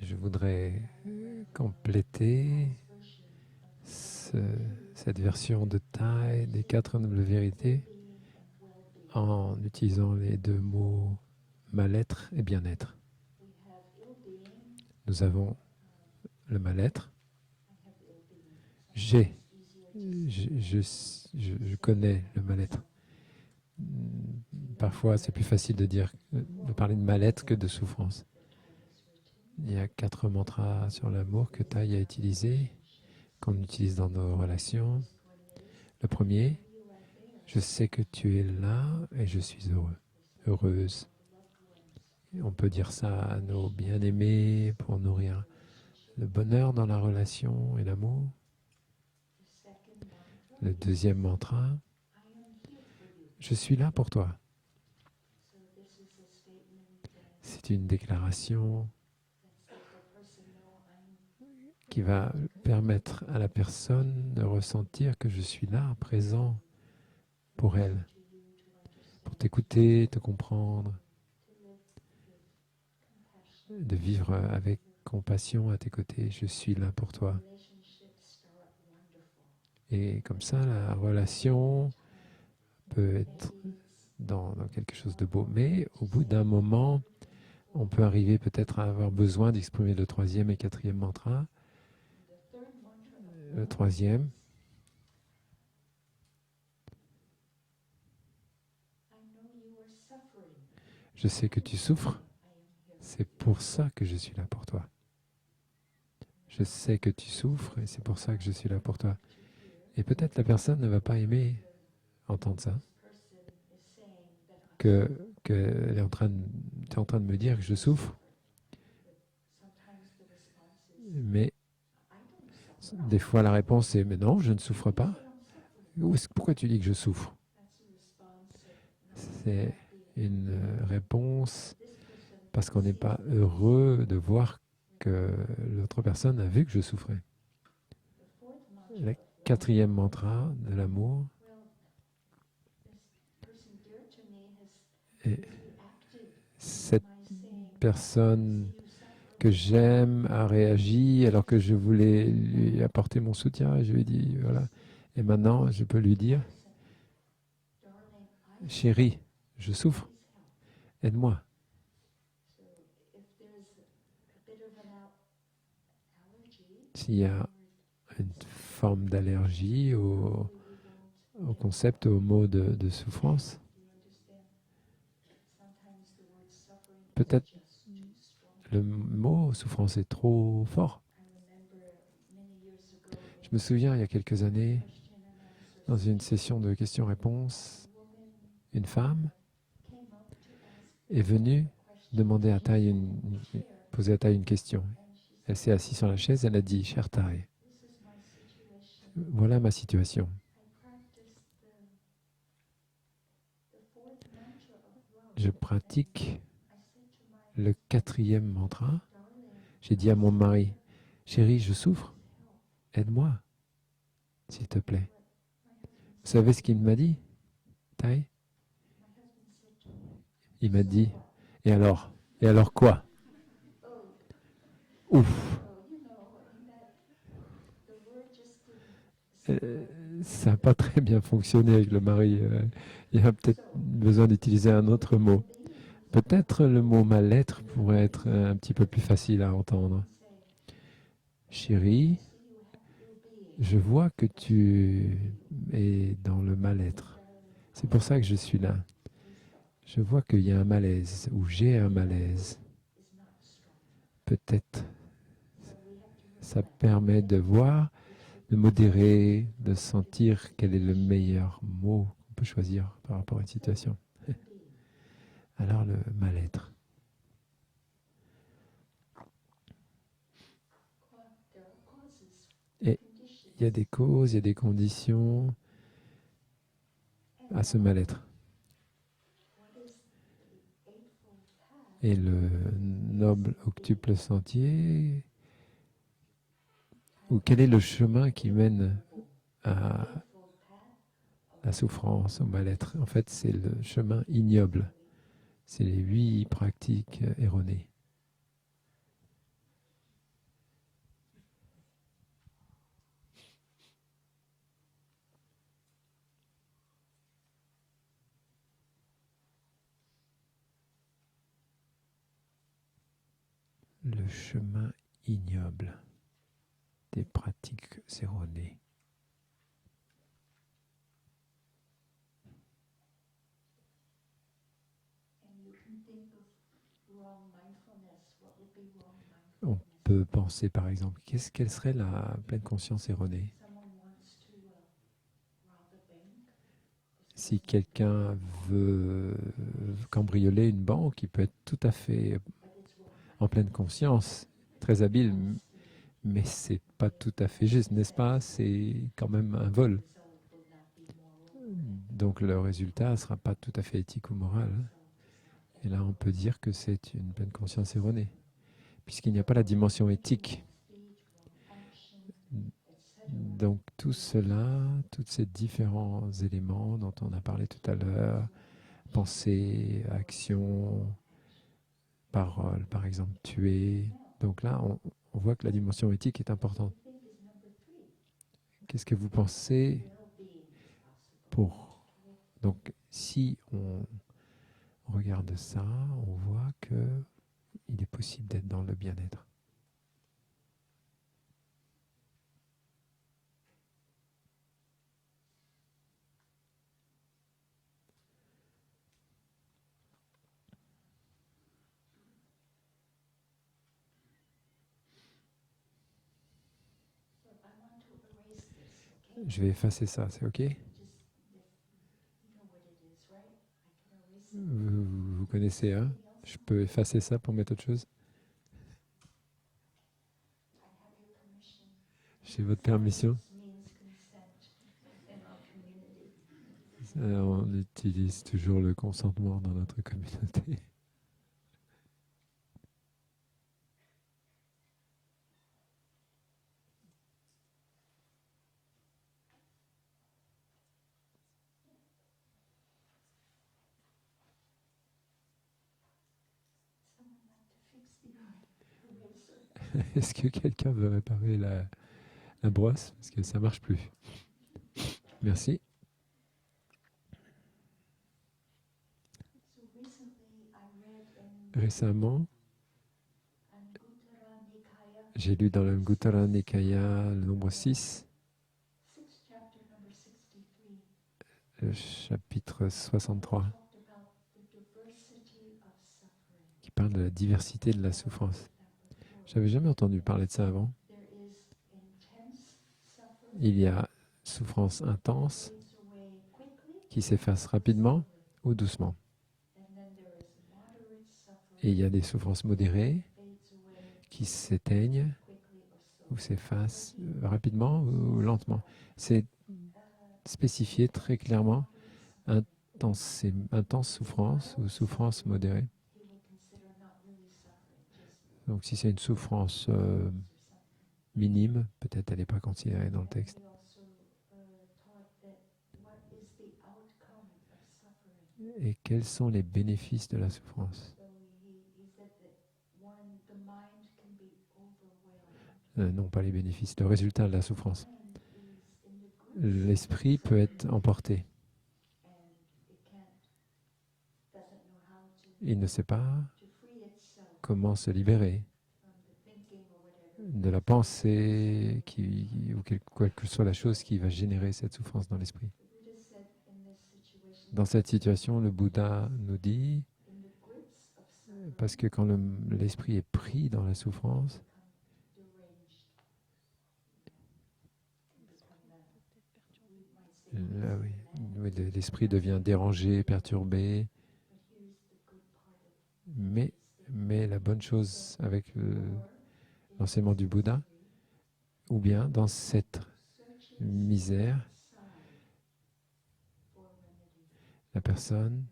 Je voudrais compléter cette version de Thaï des 4 nobles vérités en utilisant les 2 mots mal-être et bien-être. Nous avons le mal-être. Je connais le mal-être. Parfois, c'est plus facile de parler de mal-être que de souffrance. Il y a 4 mantras sur l'amour que Thaï a utilisés, qu'on utilise dans nos relations. Le premier, Je sais que tu es là et je suis heureux, heureuse. Et on peut dire ça à nos bien-aimés pour nourrir le bonheur dans la relation et l'amour. Le deuxième mantra, je suis là pour toi. C'est une déclaration qui va permettre à la personne de ressentir que je suis là, présent pour elle, pour t'écouter, te comprendre, de vivre avec compassion à tes côtés. Je suis là pour toi. Et comme ça, la relation peut être dans quelque chose de beau. Mais au bout d'un moment, on peut arriver peut-être à avoir besoin d'exprimer le troisième et quatrième mantra. Le troisième, je sais que tu souffres, c'est pour ça que je suis là pour toi. Je sais que tu souffres et c'est pour ça que je suis là pour toi. Et peut-être la personne ne va pas aimer entendre ça, que tu es en train de me dire que je souffre, mais des fois la réponse est « mais non, je ne souffre pas ». Pourquoi tu dis que je souffre? C'est une réponse parce qu'on n'est pas heureux de voir que l'autre personne a vu que je souffrais. Le quatrième mantra de l'amour est cette personne que j'aime a réagi alors que je voulais lui apporter mon soutien et je lui ai dit voilà. Et maintenant, je peux lui dire chérie, je souffre, aide-moi. S'il y a une forme d'allergie au concept, au mot de souffrance, peut-être le mot souffrance est trop fort. Je me souviens, il y a quelques années, dans une session de questions-réponses, une femme est venue demander à Thaï poser à Thaï une question. Elle s'est assise sur la chaise, elle a dit « Cher Thaï, voilà ma situation. Je pratique le quatrième mantra. J'ai dit à mon mari, chérie, je souffre, aide-moi, s'il te plaît. Vous savez ce qu'il m'a dit, Thaï? Il m'a dit, et alors? Et alors quoi? Ouf! Ça n'a pas très bien fonctionné avec le mari. Il y a peut-être besoin d'utiliser un autre mot. Peut-être le mot mal-être pourrait être un petit peu plus facile à entendre. Chérie, je vois que tu es dans le mal-être. C'est pour ça que je suis là. Je vois qu'il y a un malaise, ou j'ai un malaise. Peut-être ça permet de voir, de modérer, de sentir quel est le meilleur mot qu'on peut choisir par rapport à une situation. Alors le mal-être. Et il y a des causes, il y a des conditions à ce mal-être. Et le noble octuple sentier, ou quel est le chemin qui mène à la souffrance, au mal-être? En fait, c'est le chemin ignoble. C'est les 8 pratiques erronées. Le chemin ignoble des pratiques erronées. On peut penser par exemple, quelle serait la pleine conscience erronée? Si quelqu'un veut cambrioler une banque, il peut être tout à fait en pleine conscience, très habile, mais c'est pas tout à fait juste, n'est-ce pas? C'est quand même un vol. Donc le résultat ne sera pas tout à fait éthique ou moral. Et là, on peut dire que c'est une pleine conscience erronée, puisqu'il n'y a pas la dimension éthique. Donc tout cela, tous ces différents éléments dont on a parlé tout à l'heure, pensée, action, parole, par exemple, tuer. Donc là, on voit que la dimension éthique est importante. Qu'est-ce que vous pensez pour... Donc si on regarde ça, on voit que il est possible d'être dans le bien-être. Je vais effacer ça, c'est OK? Vous connaissez, hein? Je peux effacer ça pour mettre autre chose? J'ai votre permission? On utilise toujours le consentement dans notre communauté. Est-ce que quelqu'un veut réparer la brosse? Parce que ça ne marche plus. Merci. Récemment, j'ai lu dans le Anguttara Nikaya, le nombre 6, le chapitre 63, qui parle de la diversité de la souffrance. J'avais jamais entendu parler de ça avant. Il y a souffrance intense qui s'efface rapidement ou doucement. Et il y a des souffrances modérées qui s'éteignent ou s'effacent rapidement ou lentement. C'est spécifié très clairement intense souffrance ou souffrance modérée. Donc si c'est une souffrance minime, peut-être elle n'est pas considérée dans le texte. Et quels sont les bénéfices de la souffrance? Non, pas les bénéfices, le résultat de la souffrance. L'esprit peut être emporté. Il ne sait pas comment se libérer de la pensée ou quelle que soit la chose qui va générer cette souffrance dans l'esprit. Dans cette situation, le Bouddha nous dit, parce que quand l'esprit est pris dans la souffrance, l'esprit devient dérangé, perturbé. Mais la bonne chose avec l'enseignement du Bouddha, ou bien dans cette misère, la personne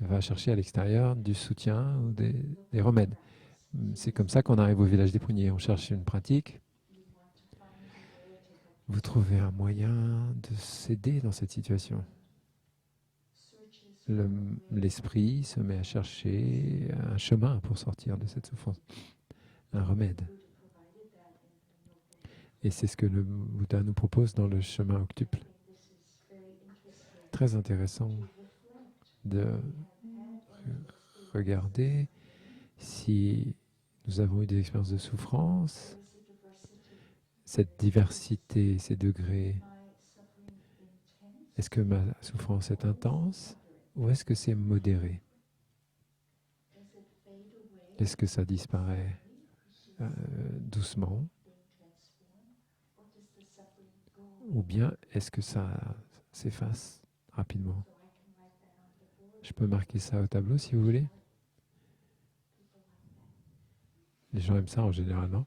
va chercher à l'extérieur du soutien ou des remèdes. C'est comme ça qu'on arrive au village des pruniers. On cherche une pratique. Vous trouvez un moyen de s'aider dans cette situation. L'esprit se met à chercher un chemin pour sortir de cette souffrance, un remède. Et c'est ce que le Bouddha nous propose dans le chemin octuple. Très intéressant de regarder si nous avons eu des expériences de souffrance, cette diversité, ces degrés. Est-ce que ma souffrance est intense ou est-ce que c'est modéré? Est-ce que ça disparaît doucement? Ou bien est-ce que ça s'efface rapidement. Je peux marquer ça au tableau si vous voulez. Les gens aiment ça en général, non?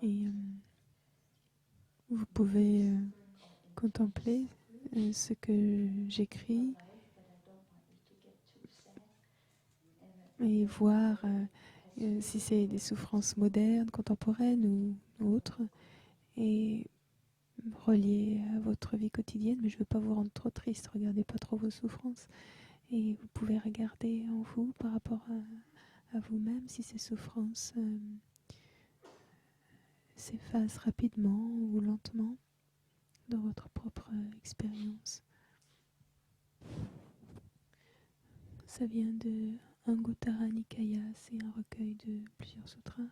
Et vous pouvez contempler ce que j'écris et voir si c'est des souffrances modernes, contemporaines ou autres, et reliées à votre vie quotidienne. Mais je ne veux pas vous rendre trop triste, regardez pas trop vos souffrances. Et vous pouvez regarder en vous par rapport à vous-même si ces souffrances s'effacent rapidement ou lentement dans votre propre expérience. Ça vient de Anguttara Nikaya, c'est un recueil de plusieurs sutras.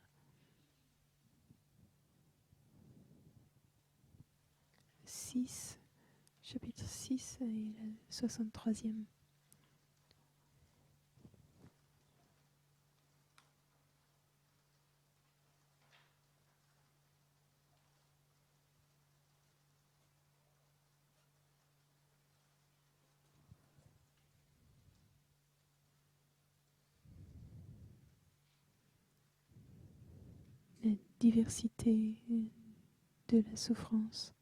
6, chapitre 6 et la 63e. La diversité de la souffrance.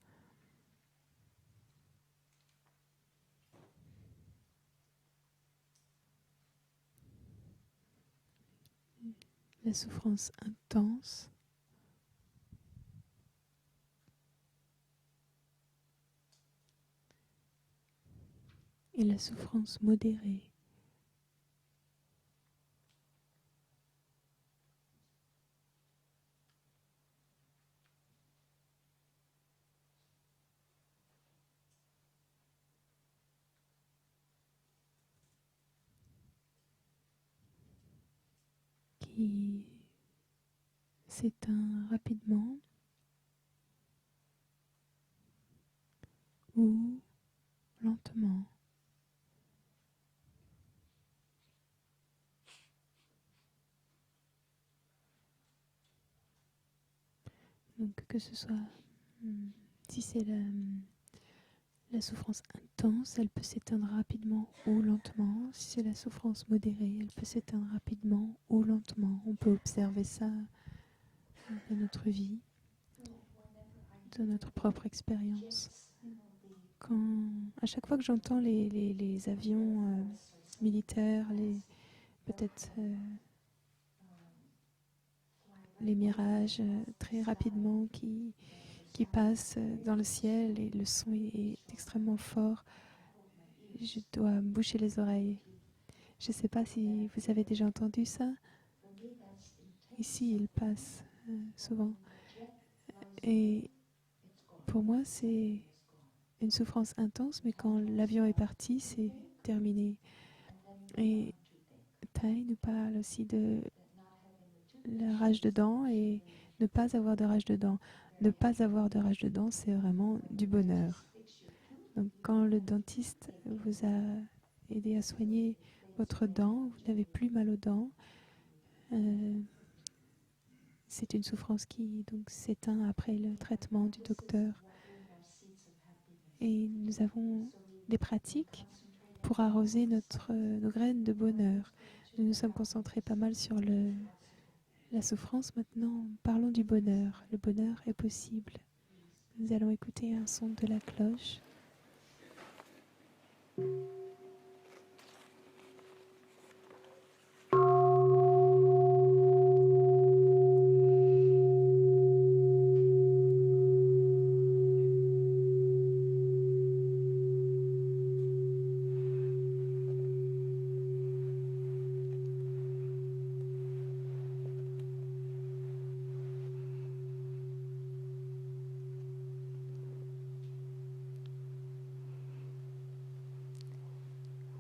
La souffrance intense. Et la souffrance modérée. Qui s'éteint rapidement ou lentement. Donc que ce soit, si c'est la souffrance intense, elle peut s'éteindre rapidement ou lentement. Si c'est la souffrance modérée, elle peut s'éteindre rapidement ou lentement. On peut observer ça dans notre vie, dans notre propre expérience. À chaque fois que j'entends les avions militaires, peut-être les mirages très rapidement qui passent dans le ciel et le son est extrêmement fort, je dois me boucher les oreilles. Je ne sais pas si vous avez déjà entendu ça. Ici, il passe souvent. Et pour moi, c'est une souffrance intense, mais quand l'avion est parti, c'est terminé. Et Thay nous parle aussi de la rage de dents et ne pas avoir de rage de dents. Ne pas avoir de rage de dents, c'est vraiment du bonheur. Donc quand le dentiste vous a aidé à soigner votre dent, vous n'avez plus mal aux dents, c'est une souffrance qui donc s'éteint après le traitement du docteur. Et nous avons des pratiques pour arroser nos graines de bonheur. Nous nous sommes concentrés pas mal sur la souffrance. Maintenant, parlons du bonheur. Le bonheur est possible. Nous allons écouter un son de la cloche.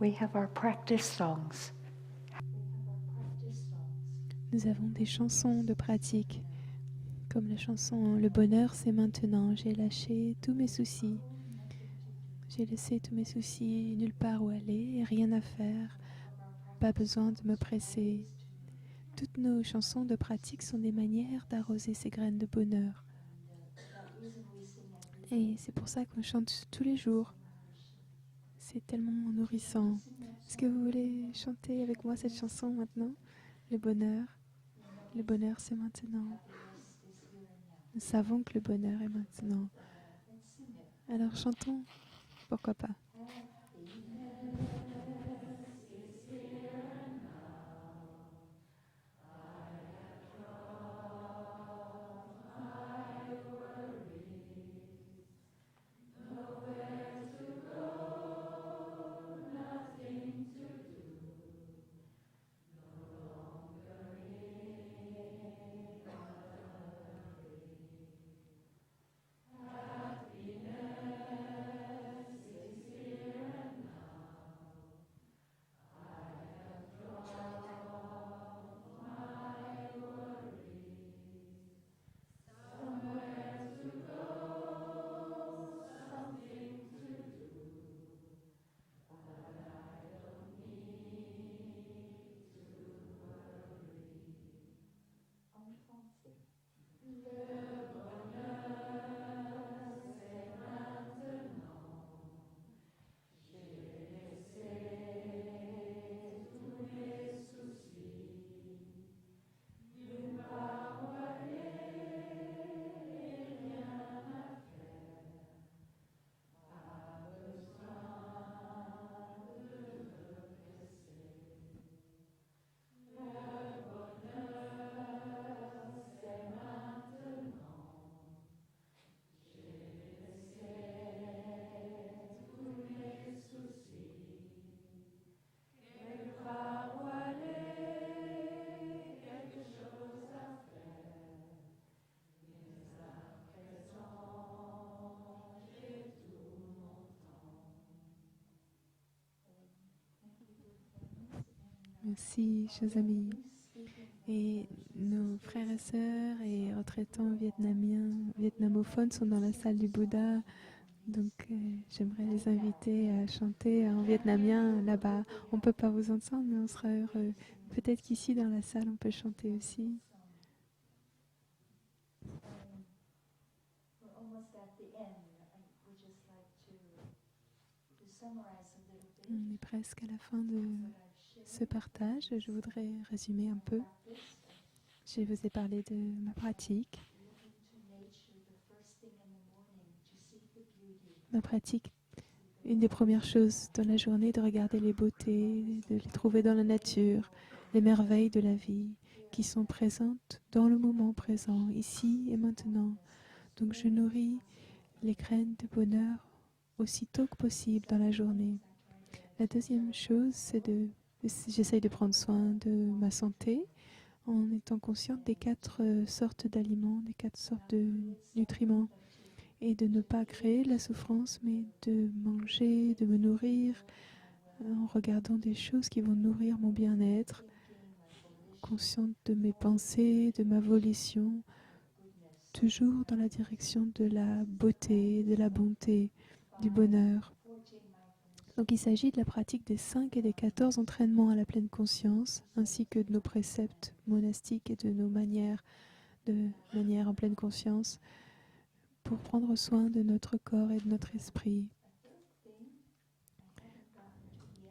We have our practice songs. Nous avons des chansons de pratique, comme la chanson Le bonheur c'est maintenant, j'ai lâché tous mes soucis. J'ai laissé tous mes soucis nulle part où aller, rien à faire, pas besoin de me presser. toutes nos chansons de pratique sont des manières d'arroser ces graines de bonheur. Et c'est pour ça qu'on chante tous les jours. C'est tellement nourrissant. Est-ce que vous voulez chanter avec moi cette chanson maintenant? Le bonheur. Le bonheur, c'est maintenant. Nous savons que le bonheur est maintenant. Alors chantons, pourquoi pas. Merci, chers amis. Et nos frères et sœurs et retraitants vietnamophones sont dans la salle du Bouddha. Donc, j'aimerais les inviter à chanter en vietnamien là-bas. On ne peut pas vous entendre, mais on sera heureux. Peut-être qu'ici, dans la salle, on peut chanter aussi. On est presque à la fin de ce partage. Je voudrais résumer un peu. Je vous ai parlé de ma pratique. Ma pratique, une des premières choses dans la journée, de regarder les beautés, de les trouver dans la nature, les merveilles de la vie qui sont présentes dans le moment présent, ici et maintenant. Donc je nourris les graines de bonheur aussitôt que possible dans la journée. La deuxième chose, c'est j'essaye de prendre soin de ma santé en étant consciente des 4 sortes d'aliments, des 4 sortes de nutriments, et de ne pas créer de la souffrance, mais de manger, de me nourrir en regardant des choses qui vont nourrir mon bien-être, consciente de mes pensées, de ma volition, toujours dans la direction de la beauté, de la bonté, du bonheur. Donc il s'agit de la pratique des 5 et des 14 entraînements à la pleine conscience, ainsi que de nos préceptes monastiques et de nos manières en pleine conscience, pour prendre soin de notre corps et de notre esprit.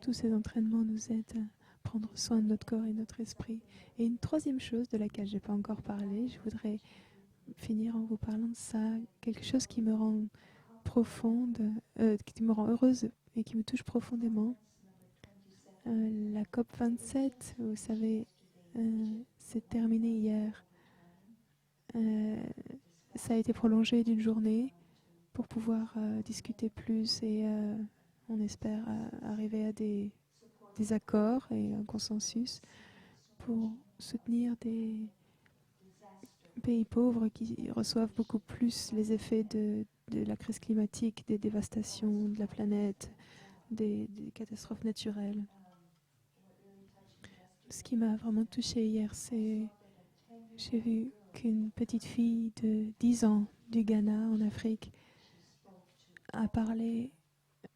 Tous ces entraînements nous aident à prendre soin de notre corps et de notre esprit. Et une troisième chose de laquelle je n'ai pas encore parlé, je voudrais finir en vous parlant de ça, quelque chose qui me rend profonde, qui me rend heureuse et qui me touche profondément. La COP27, vous savez, s'est terminée hier. Ça a été prolongé d'une journée pour pouvoir discuter plus et on espère arriver à des accords et un consensus pour soutenir des pays pauvres qui reçoivent beaucoup plus les effets de la crise climatique, des dévastations de la planète, des catastrophes naturelles. Ce qui m'a vraiment touchée hier, c'est j'ai vu qu'une petite fille de 10 ans du Ghana en Afrique a parlé,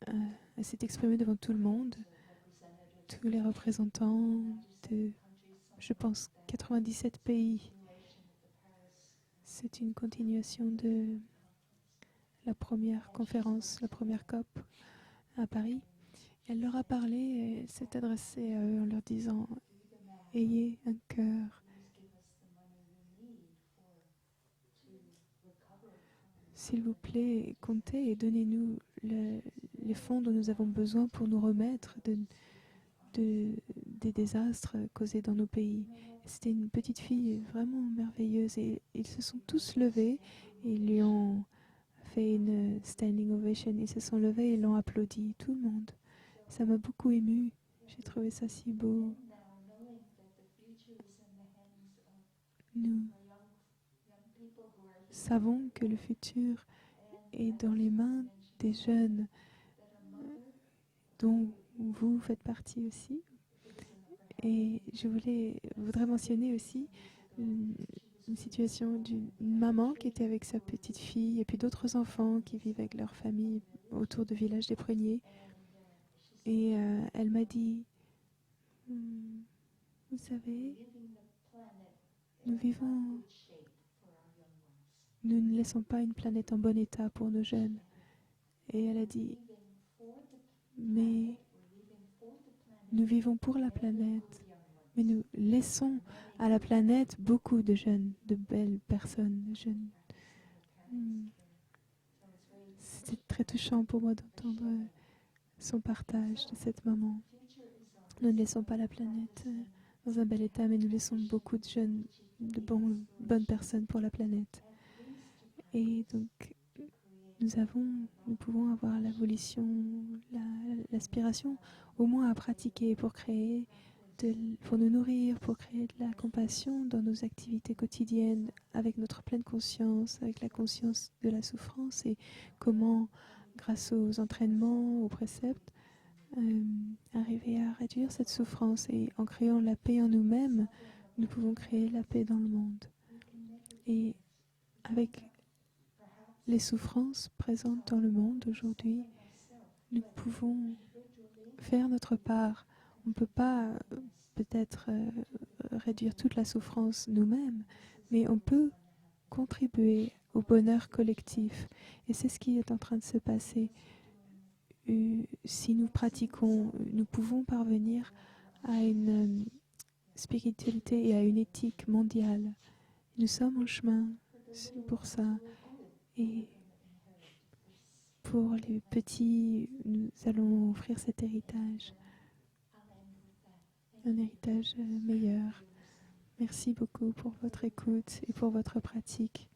elle s'est exprimée devant tout le monde, tous les représentants je pense, 97 pays. C'est une continuation de la première conférence, la première COP à Paris. Elle leur a parlé et elle s'est adressée à eux en leur disant « Ayez un cœur. S'il vous plaît, comptez et donnez-nous les fonds dont nous avons besoin pour nous remettre des désastres causés dans nos pays. » C'était une petite fille vraiment merveilleuse et ils se sont tous levés et ils lui ont fait une standing ovation. Ils se sont levés et l'ont applaudi, tout le monde. Ça m'a beaucoup émue. J'ai trouvé ça si beau. Nous savons que le futur est dans les mains des jeunes dont vous faites partie aussi. Et je voudrais mentionner aussi une situation d'une maman qui était avec sa petite fille et puis d'autres enfants qui vivent avec leur famille autour du village des Pruniers. Et elle m'a dit, vous savez, nous ne laissons pas une planète en bon état pour nos jeunes. Et elle a dit, mais nous vivons pour la planète, mais nous laissons à la planète beaucoup de jeunes, de belles personnes, de jeunes. C'était très touchant pour moi d'entendre son partage de cette maman. Nous ne laissons pas la planète dans un bel état, mais nous laissons beaucoup de jeunes, de bonnes personnes pour la planète. Et donc, nous pouvons avoir la volition, l'aspiration, au moins à pratiquer pour pour nous nourrir, pour créer de la compassion dans nos activités quotidiennes, avec notre pleine conscience, avec la conscience de la souffrance et comment, grâce aux entraînements, aux préceptes, arriver à réduire cette souffrance. Et en créant la paix en nous-mêmes, nous pouvons créer la paix dans le monde. Et avec les souffrances présentes dans le monde aujourd'hui, nous pouvons faire notre part. On ne peut pas peut-être réduire toute la souffrance nous-mêmes, mais on peut contribuer au bonheur collectif. Et c'est ce qui est en train de se passer. Si nous pratiquons, nous pouvons parvenir à une spiritualité et à une éthique mondiale. Nous sommes en chemin pour ça. Et pour les petits, nous allons offrir cet héritage. Un héritage meilleur. Merci beaucoup pour votre écoute et pour votre pratique.